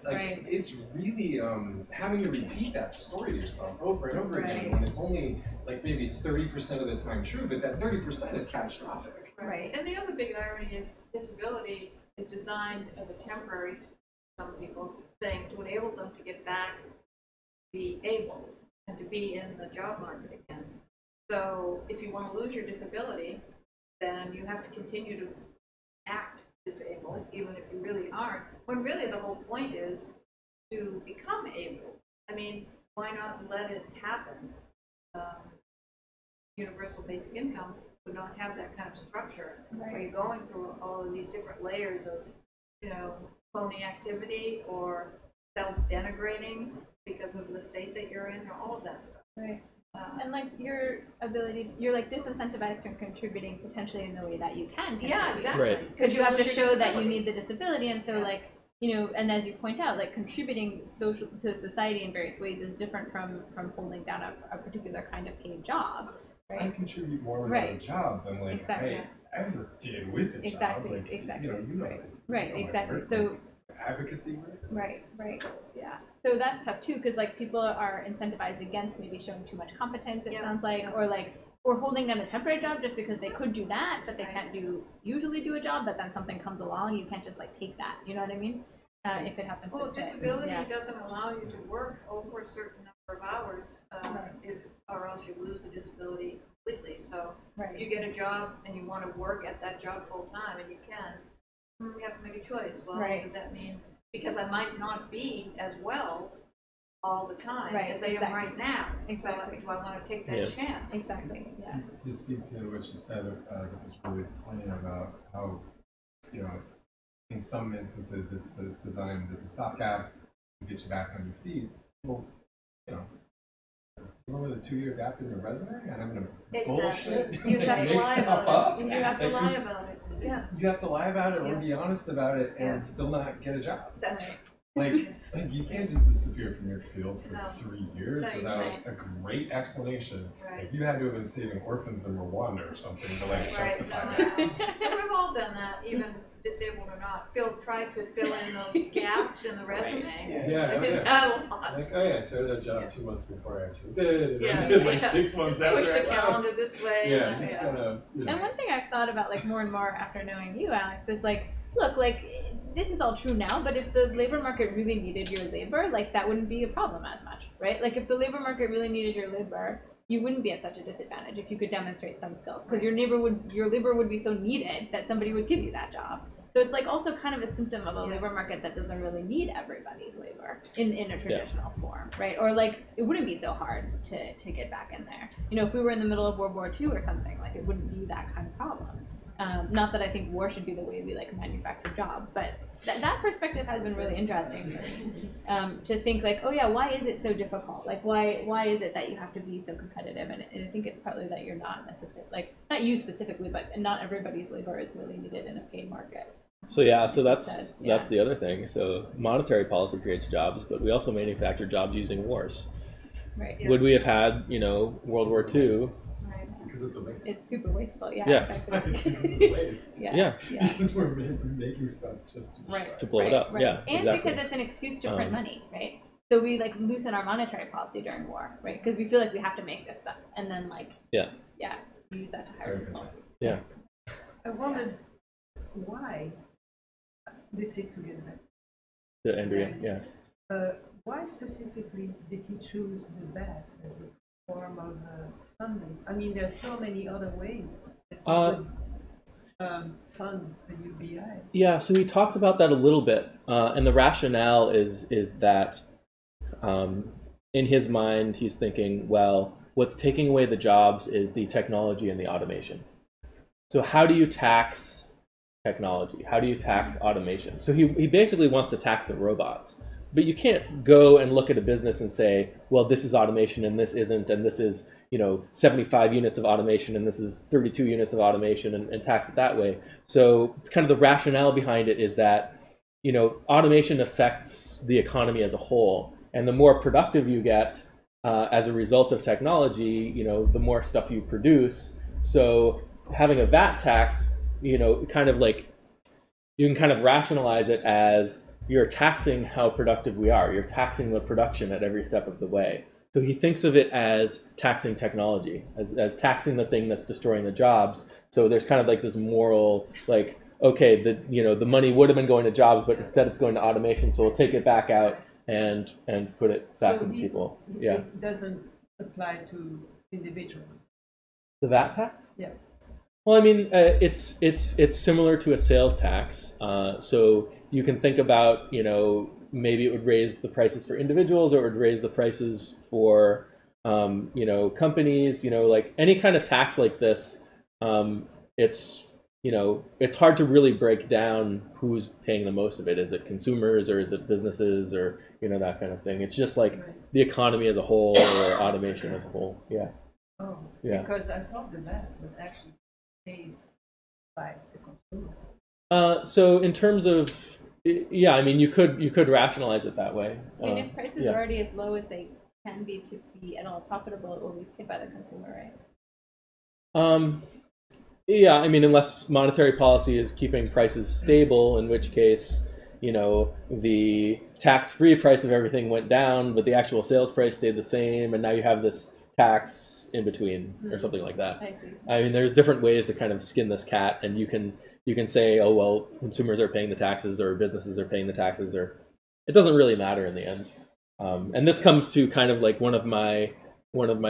Like it's really having to repeat that story to yourself over and over again when it's only like maybe 30% of the time true, but that 30% is catastrophic. Right. And the other big irony is disability is designed as a temporary, some people think, to enable them to get back, be able, and to be in the job market again. So if you want to lose your disability, then you have to continue to act disabled, even if you really aren't, when really the whole point is to become able. I mean, why not let it happen? Universal basic income would not have that kind of structure where you're going through all of these different layers of, you know, phony activity or self-denigrating because of the state that you're in, or all of that stuff. Right. And like your ability, you're like disincentivized from contributing potentially in the way that you can. Yeah, exactly. Because you have to show that you need the disability, and so like, you know, and as you point out, like contributing to society in various ways is different from holding down a particular kind of paid job, I contribute more without a job than like I ever did with a job. Like, exactly. You know, right, exactly. So advocacy work. Right, yeah. So that's tough too, because like people are incentivized against maybe showing too much competence. It sounds like, or holding down a temporary job just because they could do that, but they can't usually do a job. But then something comes along, you can't just like take that. You know what I mean? If it happens. Well, disability doesn't allow you to work over a certain number of hours, or else you lose the disability completely. So if you get a job and you want to work at that job full time, and you can, you have to make a choice. Well, does that mean because I might not be as well all the time as I am right now? Exactly. So do I want to take that chance? Exactly. Yeah. To speak to what you said, that was really poignant about how, you know, in some instances it's designed as a stopgap to get you back on your feet. Well, you know, with a 2-year gap in your resume, and I'm gonna bullshit. You have to lie about it. You have to lie about it. Yeah. You have to lie about it or be honest about it and still not get a job. That's right. Like you can't just disappear from your field for 3 years without a great explanation. Like you had to have been saving orphans in Rwanda or something to like justify that. And we've all done that, even disabled or not. Tried to fill in those gaps in the resume. I did that a lot. Like, I started that job 2 months before I actually did it. I did like 6 months after. Push the calendar this way. Yeah, just gonna. You know. And one thing I've thought about like more and more after knowing you, Alex, is like, look, like this is all true now, but if the labor market really needed your labor, like that wouldn't be a problem as much, right? Like if the labor market really needed your labor, you wouldn't be at such a disadvantage if you could demonstrate some skills, because your labor would be so needed that somebody would give you that job. So it's like also kind of a symptom of a labor market that doesn't really need everybody's labor in a traditional form, right? Or like it wouldn't be so hard to get back in there. You know, if we were in the middle of World War II or something, like it wouldn't be that kind of problem. Not that I think war should be the way we like manufacture jobs, but that perspective has been really interesting to think like, oh yeah, why is it so difficult? Like why is it that you have to be so competitive? And I think it's partly that you're not necessarily, like not you specifically, but not everybody's labor is really needed in a paid market. So that's the other thing. So monetary policy creates jobs, but we also manufacture jobs using wars. Right. Would we have had, World War II? Because of the waste. It's super wasteful, yeah. Exactly. Because of the waste. Yeah. Because we're making stuff just to blow it up. Yeah, and because it's an excuse to print money, right? So we like loosen our monetary policy during war, right? Because we feel like we have to make this stuff, and then we use that to hire people. Yeah. I wondered why this is together. To Andrea, why specifically did he choose the VAT as a form of funding? I mean, there are so many other ways that you could fund the UBI. Yeah, so we talked about that a little bit, and the rationale is that in his mind, he's thinking, well, what's taking away the jobs is the technology and the automation. So how do you tax technology? How do you tax automation? So he basically wants to tax the robots. But you can't go and look at a business and say, well, this is automation and this isn't, and this is 75 units of automation and this is 32 units of automation and tax it that way. So it's kind of the rationale behind it is that automation affects the economy as a whole, and the more productive you get as a result of technology, the more stuff you produce. So having a VAT tax, kind of like you can kind of rationalize it as you're taxing how productive we are. You're taxing the production at every step of the way. So he thinks of it as taxing technology, as taxing the thing that's destroying the jobs. So there's kind of like this moral, like, okay, the money would have been going to jobs, but instead it's going to automation. So we'll take it back out and put it back to the people. Yeah. It doesn't apply to individuals. The VAT tax? Yeah. Well, I mean, it's similar to a sales tax. So you can think about, maybe it would raise the prices for individuals, or it would raise the prices for, companies. Like any kind of tax like this, it's hard to really break down who's paying the most of it. Is it consumers, or is it businesses, or that kind of thing? It's just like the economy as a whole, or automation as a whole. Yeah. Oh, yeah. Because I thought the VAT was actually paid by the consumer. So in terms of, yeah, I mean, you could rationalize it that way. I mean, if prices are already as low as they can be to be at all profitable, it will be paid by the consumer, right? Yeah, I mean, unless monetary policy is keeping prices stable, in which case, you know, the tax-free price of everything went down, but the actual sales price stayed the same, and now you have this tax in between or something like that. I see. I mean, there's different ways to kind of skin this cat, and you can say, oh well, consumers are paying the taxes or businesses are paying the taxes, or it doesn't really matter in the end. And this comes to kind of like one of my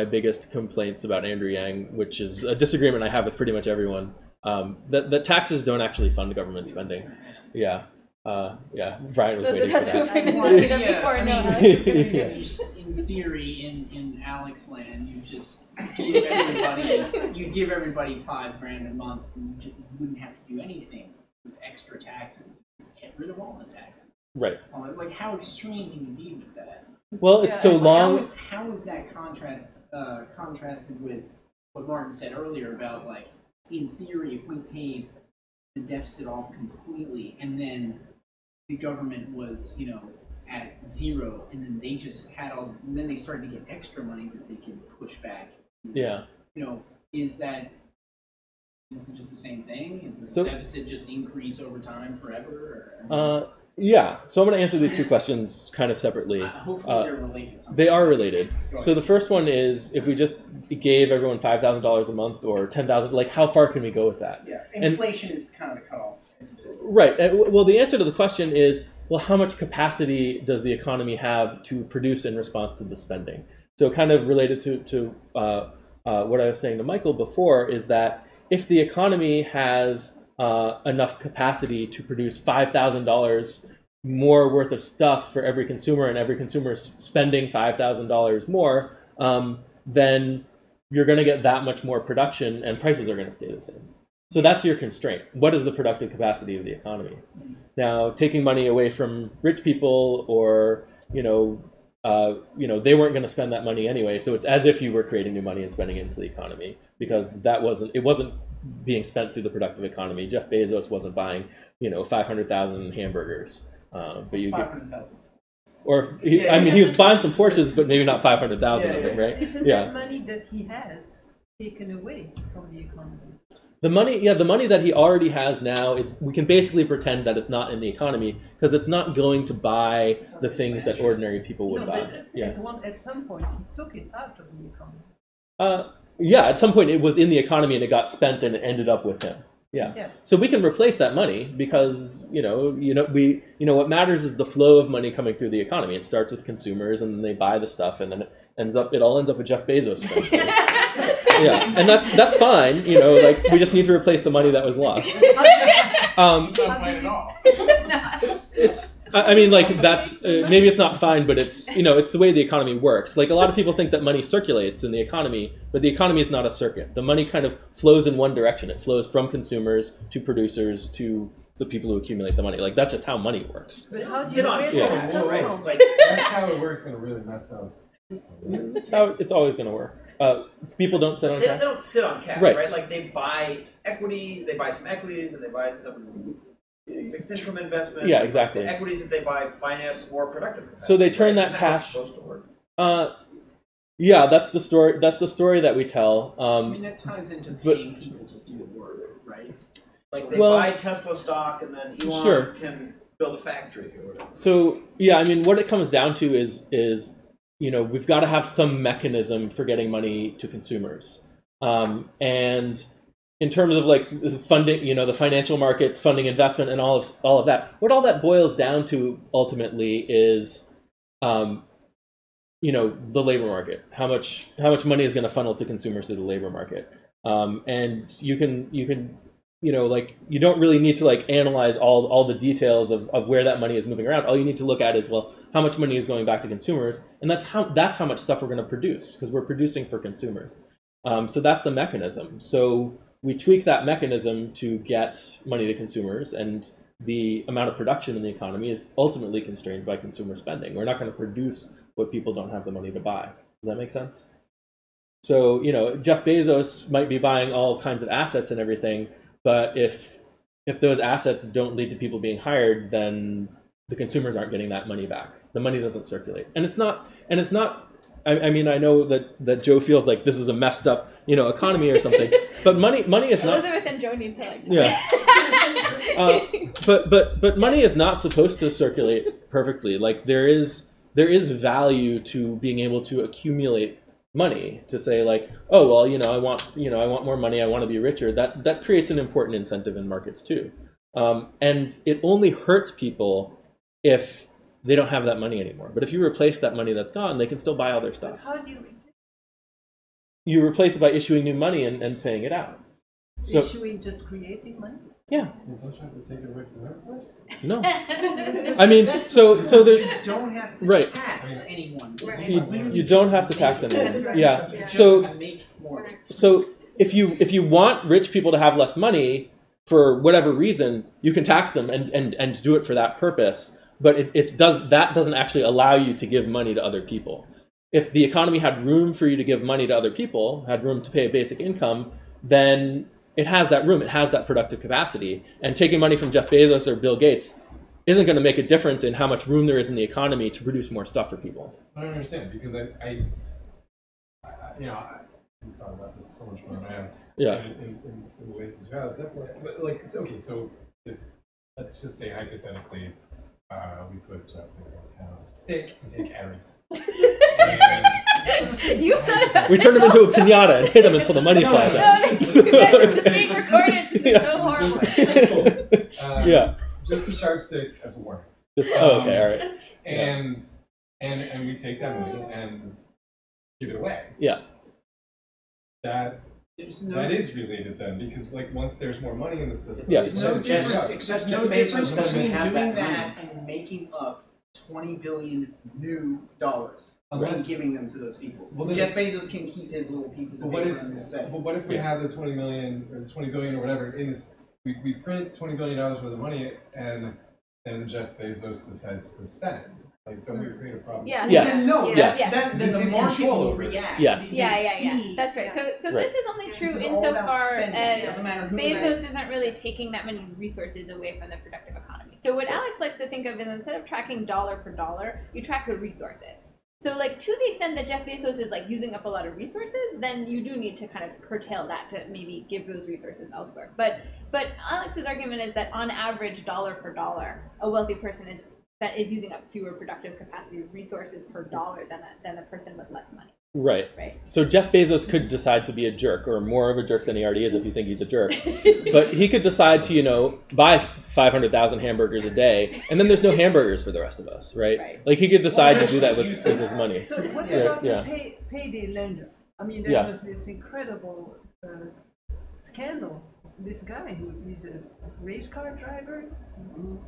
biggest complaints about Andrew Yang, which is a disagreement I have with pretty much everyone. That taxes don't actually fund government spending. Yeah. Yeah, Brian was waiting for that. Before, no, Alex. In theory, in Alex land, you just give everybody $5,000 a month, and you wouldn't have to do anything with extra taxes. Get rid of all the taxes. Right. Like, how extreme can you be with that? Well, it's so long. How is that contrasted with what Martin said earlier about, like, in theory, if we paid the deficit off completely and then the government was, you know, at zero, and then they just had all, and then they started to get extra money that they could push back. Yeah. You know, is it just the same thing? Does the deficit just increase over time forever? Or? Yeah. So I'm going to answer these two questions kind of separately. Hopefully they're related. They are related. So the first one is, if we just gave everyone $5,000 a month or $10,000, like, how far can we go with that? Yeah. Inflation is kind of the cutoff. Right. Well, the answer to the question is, well, how much capacity does the economy have to produce in response to the spending? So kind of related to what I was saying to Michael before is that if the economy has enough capacity to produce $5,000 more worth of stuff for every consumer, and every consumer is spending $5,000 more, then you're going to get that much more production, and prices are going to stay the same. So that's your constraint. What is the productive capacity of the economy? Now, taking money away from rich people, or they weren't going to spend that money anyway. So it's as if you were creating new money and spending it into the economy, because it wasn't being spent through the productive economy. Jeff Bezos wasn't buying 500,000 hamburgers, but you 500,000. Or he was buying some Porsches, but maybe not 500,000 of them, right? Isn't that money that he has taken away from the economy? The money that he already has now we can basically pretend that it's not in the economy, because it's not going to buy the things that ordinary people would buy. But at some point he took it out of the economy. At some point it was in the economy and it got spent and it ended up with him. Yeah. So we can replace that money, because what matters is the flow of money coming through the economy. It starts with consumers, and then they buy the stuff, and then it all ends up with Jeff Bezos eventually. Yeah, and that's fine. Like, we just need to replace the money that was lost. It's not fine at all. It's. I mean, like, that's maybe it's not fine, but it's it's the way the economy works. Like, a lot of people think that money circulates in the economy, but the economy is not a circuit. The money kind of flows in one direction. It flows from consumers to producers to the people who accumulate the money. Like, that's just how money works. But how do you Like, that's how it works in a really messed up system. That's how it's always going to work. People don't sit on cash. They don't sit on cash, right? Like, they buy equity, they buy some equities, and they buy some fixed income investments. Yeah, exactly. The equities that they buy finance more productive capacity. So they turn that cash. How it's supposed to work. Yeah, that's the story. That's the story that we tell. I mean, that ties into paying people to do the work, right? Like, they buy Tesla stock, and then Elon can build a factory or whatever. So yeah, I mean, what it comes down to is we've got to have some mechanism for getting money to consumers, and in terms of, like, funding, the financial markets, funding investment, and all of that, what all that boils down to ultimately is, the labor market. How much money is going to funnel to consumers through the labor market, and you can like, you don't really need to, like, analyze all the details of where that money is moving around. All you need to look at is, well, how much money is going back to consumers, and that's how much stuff we're going to produce, because we're producing for consumers. So that's the mechanism. So we tweak that mechanism to get money to consumers, and the amount of production in the economy is ultimately constrained by consumer spending. We're not going to produce what people don't have the money to buy. Does that make sense? So, Jeff Bezos might be buying all kinds of assets and everything, but if those assets don't lead to people being hired, then the consumers aren't getting that money back. The money doesn't circulate, and it's not I mean, I know that Joe feels like this is a messed up, economy or something. But money is not. Elizabeth and Joe need to like. Yeah. But money is not supposed to circulate perfectly. Like there is value to being able to accumulate money, to say like, oh well, I want more money, I want to be richer. That creates an important incentive in markets too. And it only hurts people if they don't have that money anymore. But if you replace that money that's gone, they can still buy all their stuff. But how do you replace? You replace it by issuing new money and paying it out. So, issuing, just creating money? Yeah. You don't have to take it away from them first? No. I mean, so there's. You don't have to Right. tax anyone. You don't have to tax anyone. Yeah. Just So make more. So if you want rich people to have less money for whatever reason, you can tax them and do it for that purpose. But that doesn't actually allow you to give money to other people. If the economy had room for you to give money to other people, had room to pay a basic income, then it has that room, it has that productive capacity. And taking money from Jeff Bezos or Bill Gates isn't going to make a difference in how much room there is in the economy to produce more stuff for people. I don't understand, because I we've thought about this so much more than I have. Yeah. In the ways as well, definitely. But like, so if, let's just say hypothetically, we put Jeff Bezos' head on a stick and take everything. We turned him into a pinata and hit him until the money flies out. This is being recorded. This is so horrible. Yeah. Just a sharp stick as a warning. Okay, all right. And we take that money and give it away. Yeah. That is related then, because like once there's more money in the system, yes. There's no difference, Except no Bezos difference doesn't between have doing that that and making up $20 billion new dollars and giving them to those people. Well, Jeff Bezos can keep his little pieces of paper in his bed. But what if we have the 20 million or the 20 billion or whatever in this? We print $20 billion worth of money, and then Jeff Bezos decides to spend. Like, don't we create a problem? Yes. Yes. No, Yes. then the market will react. Yes. Yeah. That's right. So Right. this is only true This is all about insofar spending. It as doesn't matter who Bezos it is. isn't really taking that many resources away from the productive economy. So what Alex likes to think of is instead of tracking dollar per dollar, you track the resources. So like to the extent that Jeff Bezos is like using up a lot of resources, then you do need to kind of curtail that to maybe give those resources elsewhere. But Alex's argument is that on average, dollar per dollar, a wealthy person is using up fewer productive capacity resources per dollar than a person with less money. Right. So Jeff Bezos could decide to be a jerk, or more of a jerk than he already is if you think he's a jerk. But he could decide to, buy 500,000 hamburgers a day, and then there's no hamburgers for the rest of us, right? Like he could decide to do that with his money. So what about the payday lender? I mean, there was this incredible scandal. This guy who is a race car driver,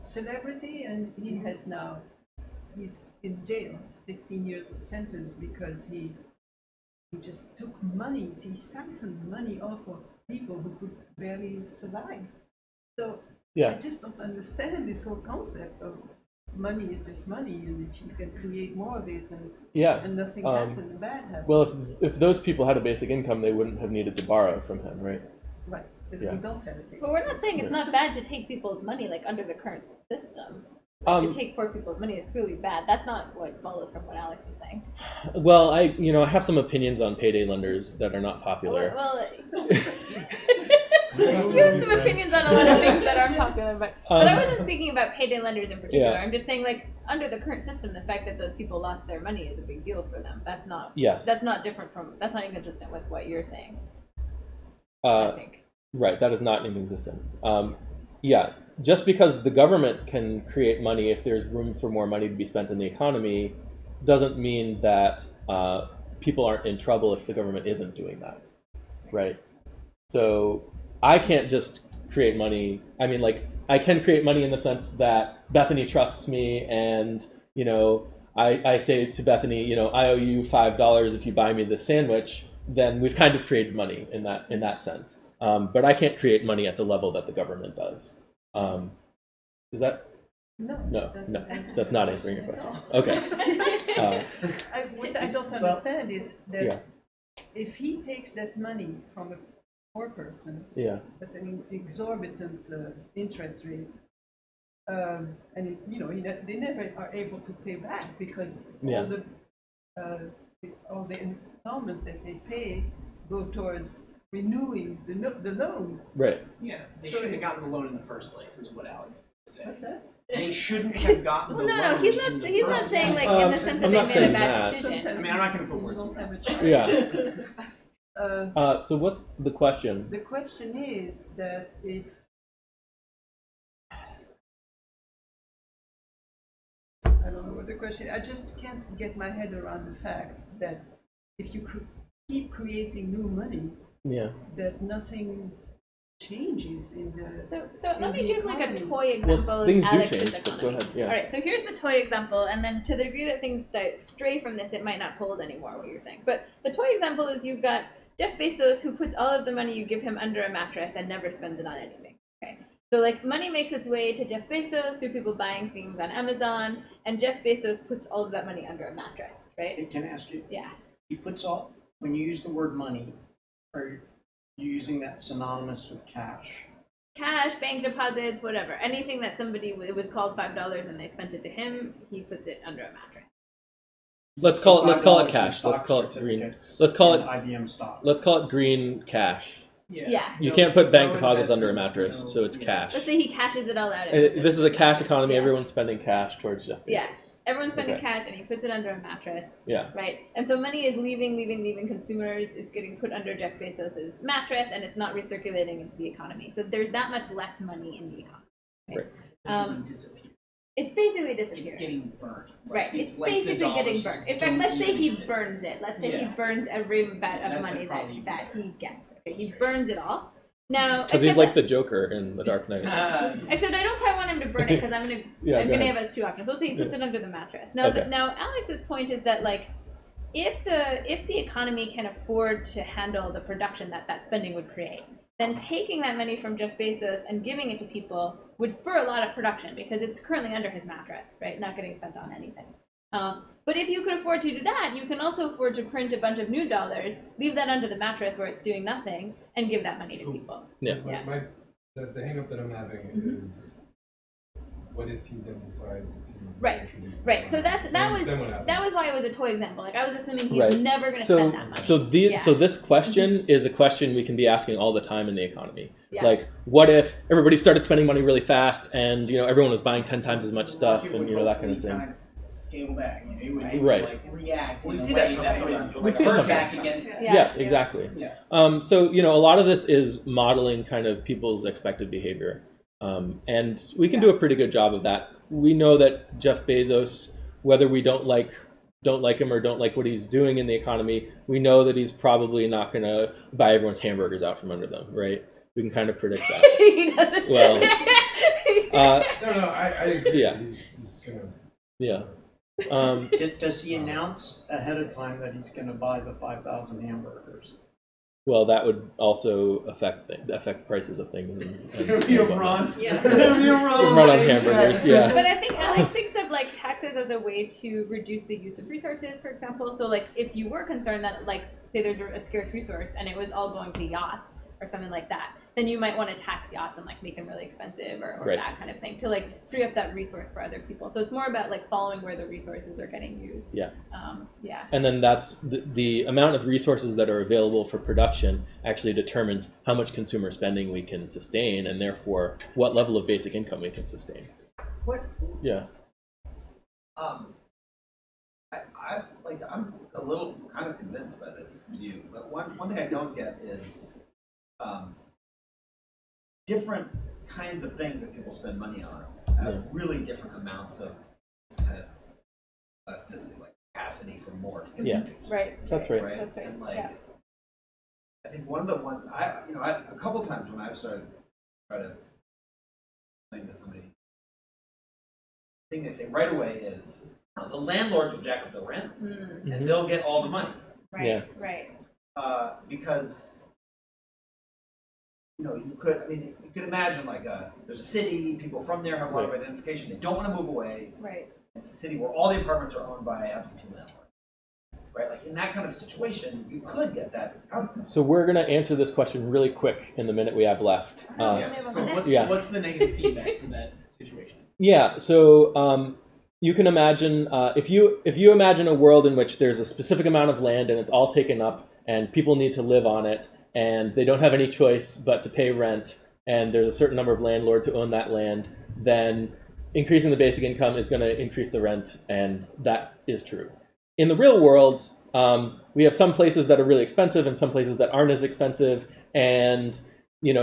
celebrity, and he's in jail, 16 years sentence because he just took money, he siphoned money off of people who could barely survive. So I just don't understand this whole concept of money is just money, and if you can create more of it and nothing bad happens. Well, if those people had a basic income, they wouldn't have needed to borrow from him, right? Right. But we don't have a basic. But we're not saying it's not bad to take people's money like under the current system. To take poor people's money is clearly bad. That's not what follows from what Alex is saying. Well, I have some opinions on payday lenders that are not popular. Well, you have some opinions on a lot of things that aren't popular, but I wasn't speaking about payday lenders in particular. Yeah. I'm just saying, like, under the current system, the fact that those people lost their money is a big deal for them. That's not. Yes. That's not inconsistent with what you're saying. I think. Right. That is not inconsistent. Just because the government can create money if there's room for more money to be spent in the economy doesn't mean that people aren't in trouble if the government isn't doing that, right? So I can't just create money. I mean, like, I can create money in the sense that Bethany trusts me and, I say to Bethany, I owe you $5 if you buy me this sandwich, then we've kind of created money in that sense. But I can't create money at the level that the government does. Is that? No, that's not answering your question. Okay. What I don't understand is that if he takes that money from a poor person at an exorbitant interest rate, and they never are able to pay back because all the all the installments that they pay go towards renewing the loan. Right. Yeah, they So shouldn't it- have gotten the loan in the first place, is what Alex said. What's that? They shouldn't have gotten Well, the no, loan. he's not. in the He's not first saying place. like in the sense that I'm they not made a saying bad that. decision. Sometimes I mean, I'm not going to put you words in don't have his a mouth. choice. Yeah. So what's the question? The question is that if I don't know what the question. I just can't get my head around the fact that if you keep creating new money, Yeah. that nothing changes in the. So in let me the give like a economy. toy example Well, of things do Alex's change, but go economy. ahead, yeah. All right, so here's the toy example, and then to the degree that things stray from this, it might not hold anymore what you're saying. But the toy example is you've got Jeff Bezos who puts all of the money you give him under a mattress and never spends it on anything. Okay, so like money makes its way to Jeff Bezos through people buying things on Amazon, and Jeff Bezos puts all of that money under a mattress, right? Can I ask you? Yeah. He puts all, when you use the word money, are you using that synonymous with cash? Cash, bank deposits, whatever. Anything that somebody it was called $5 and they spent it to him, he puts it under a mattress. Let's call it $5 in cash. Let's stock call it green. certificates Let's call it and IBM stock. Let's call it green cash. Yeah. You No, can't put bank no deposits under a investments, mattress, no- so it's yeah. cash. Let's say he cashes it all out. and This is a cash economy. Yeah. Everyone's spending cash towards Jeff Bezos. Yeah. Everyone's spending Okay. cash and he puts it under a mattress. Yeah. Right. And so money is leaving consumers. It's getting put under Jeff Bezos's mattress and it's not recirculating into the economy. So there's that much less money in the economy. Right. Um, Disappear. It's basically disappearing. It's getting burnt. Right, Like, it's like the basically dollars getting just burnt. In fact, don't let's say even he exist. burns it. Let's say he Yeah. burns every bit of That's money probably that he gets. Okay, he That's right. burns it all. Now, Because he's except like that- the Joker in The Dark Knight. Except I don't quite want him to burn it because I'm gonna Yeah, I'm go gonna ahead. have us two options. Let's say he puts it under the mattress. Now, Okay. now Alex's point is that like if the economy can afford to handle the production that spending would create, then taking that money from Jeff Bezos and giving it to people would spur a lot of production because it's currently under his mattress, right? Not getting spent on anything. But if you could afford to do that, you can also afford to print a bunch of new dollars, leave that under the mattress where it's doing nothing, and give that money to people. Yeah. The hang up that I'm having is, what if he then decides to Right, introduce the right. So money? that was Then what happens? that was why it was a toy example. Like I was assuming he's Right. never going to So, spend that money. Yeah. so this question is a question we can be asking all the time in the economy. Yeah. Like, what if everybody started spending money really fast, and everyone was buying 10 times as much stuff, Market and would that kind of hopefully thing. kind of scale back. It would Right. like react. We in a see way that that sometimes. would We see that burn sometimes. back against it. Yeah. Yeah, exactly. Yeah. So a lot of this is modeling kind of people's expected behavior, and we can do a pretty good job of that. We know that Jeff Bezos, whether we don't like him or don't like what he's doing in the economy, we know that he's probably not going to buy everyone's hamburgers out from under them, right? We can kind of predict that. He doesn't. Well, No, I agree. Yeah. He's just gonna. yeah. Does he announce ahead of time that he's going to buy the 5,000 hamburgers? Well, that would also affect prices of things. And It'll be a run. Yeah. It'll be a run. Run on hamburgers, yeah. But I think Alex thinks of like taxes as a way to reduce the use of resources, for example. So like if you were concerned that like say there's a scarce resource and it was all going to yachts or something like that, then you might want to tax yachts and like make them really expensive or Right. that kind of thing to like free up that resource for other people. So it's more about like following where the resources are getting used. Yeah. Yeah. And then that's the amount of resources that are available for production actually determines how much consumer spending we can sustain, and therefore what level of basic income we can sustain. What? Yeah. I'm a little kind of convinced by this view, but one thing I don't get is different kinds of things that people spend money on have really different amounts of this kind of elasticity, like capacity for more to get Yeah. into. Right. That's right. Right? That's right. And like, Yeah. I think a couple times when I've started to try to explain to somebody, the thing they say right away is the landlords will jack up the rent and they'll get all the money. Right. Yeah. Right. Because you could imagine like there's a city, people from there have a lot of identification, they don't want to move away. Right. It's a city where all the apartments are owned by absentee landlords. Right? Like in that kind of situation, you could get that outcome. So we're going to answer this question really quick in the minute we have left. So Yeah. what's the negative feedback from that situation? Yeah. So you can imagine if you imagine a world in which there's a specific amount of land and it's all taken up and people need to live on it and they don't have any choice but to pay rent, and there's a certain number of landlords who own that land, then increasing the basic income is going to increase the rent, and that is true. In the real world, we have some places that are really expensive and some places that aren't as expensive, and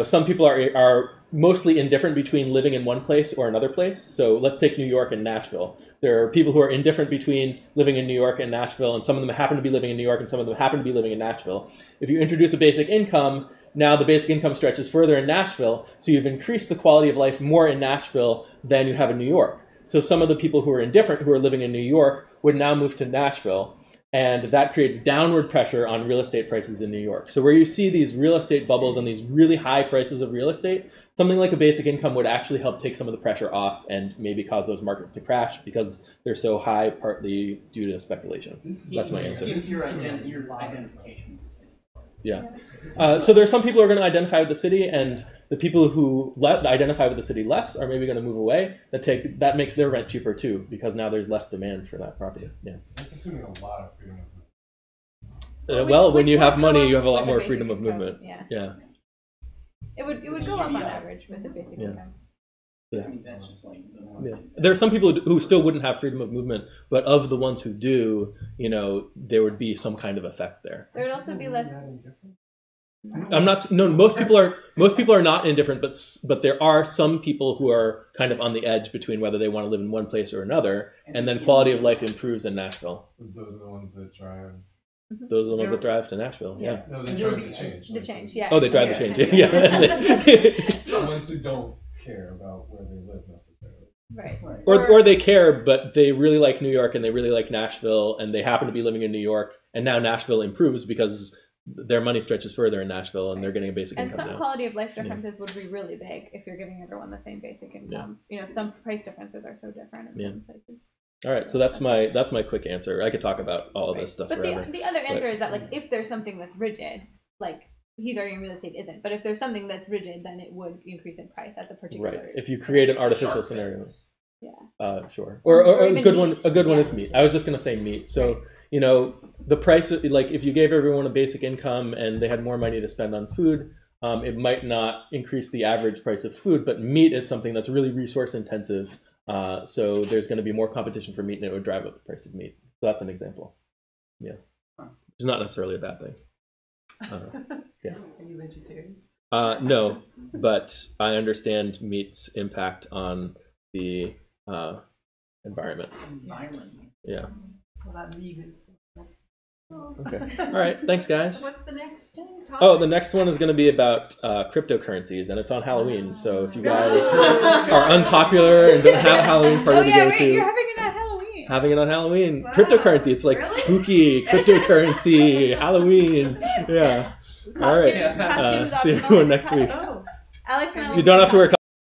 some people are mostly indifferent between living in one place or another place. So let's take New York and Nashville. There are people who are indifferent between living in New York and Nashville, and some of them happen to be living in New York and some of them happen to be living in Nashville. If you introduce a basic income, now the basic income stretches further in Nashville, so you've increased the quality of life more in Nashville than you have in New York. So some of the people who are indifferent, who are living in New York, would now move to Nashville, and that creates downward pressure on real estate prices in New York. So where you see these real estate bubbles and these really high prices of real estate, something like a basic income would actually help take some of the pressure off and maybe cause those markets to crash because they're so high, partly due to speculation. That's my answer. Your identification with the city. Yeah. So there are some people who are going to identify with the city, and the people who identify with the city less are maybe going to move away. That makes their rent cheaper too, because now there's less demand for that property. Yeah. That's assuming a lot of freedom of movement. Well, when you have money, you have a lot more freedom of movement. Yeah. It would go up on average with the basic income. Yeah. I mean, that's just like the norm. Yeah. There are some people who still wouldn't have freedom of movement, but of the ones who do, there would be some kind of effect there. There would also be less. Most people are not indifferent, but there are some people who are kind of on the edge between whether they want to live in one place or another, and then quality of life improves in Nashville. So those are the ones that drive. Those are the ones that drive to Nashville. Yeah. No, they drive the change. The change, yeah. Oh, they drive the change. Yeah. The ones who don't care about where they live necessarily. Right. Or they care, but they really like New York and they really like Nashville, and they happen to be living in New York, and now Nashville improves because their money stretches further in Nashville and they're getting a basic income now. And some quality of life differences would be really big if you're giving everyone the same basic income. Some price differences are so different in some places. All right, so that's my quick answer. I could talk about all of this stuff forever. But the other answer is that if there's something that's rigid, he's arguing real estate isn't, but if there's something that's rigid, then it would increase in price. That's a particular. Right. If you create an artificial scenario. Yeah. Sure. Or a good one. A good one is meat. I was just going to say meat. So the price, if you gave everyone a basic income and they had more money to spend on food, it might not increase the average price of food. But meat is something that's really resource intensive. So there's going to be more competition for meat, and it would drive up the price of meat. So that's an example. Yeah. It's not necessarily a bad thing. Yeah. Are you vegetarian? No, but I understand meat's impact on the environment. Yeah. Well, that vegan. Okay. All right. Thanks, guys. What's the next topic? Oh, the next one is going to be about cryptocurrencies, and it's on Halloween. So if you guys are unpopular and don't have a Halloween party to go to, you're having it on Halloween. Having it on Halloween. Wow. Cryptocurrency. It's like spooky cryptocurrency Halloween. Yeah. All right. See you next week. Alex and I You don't have to wear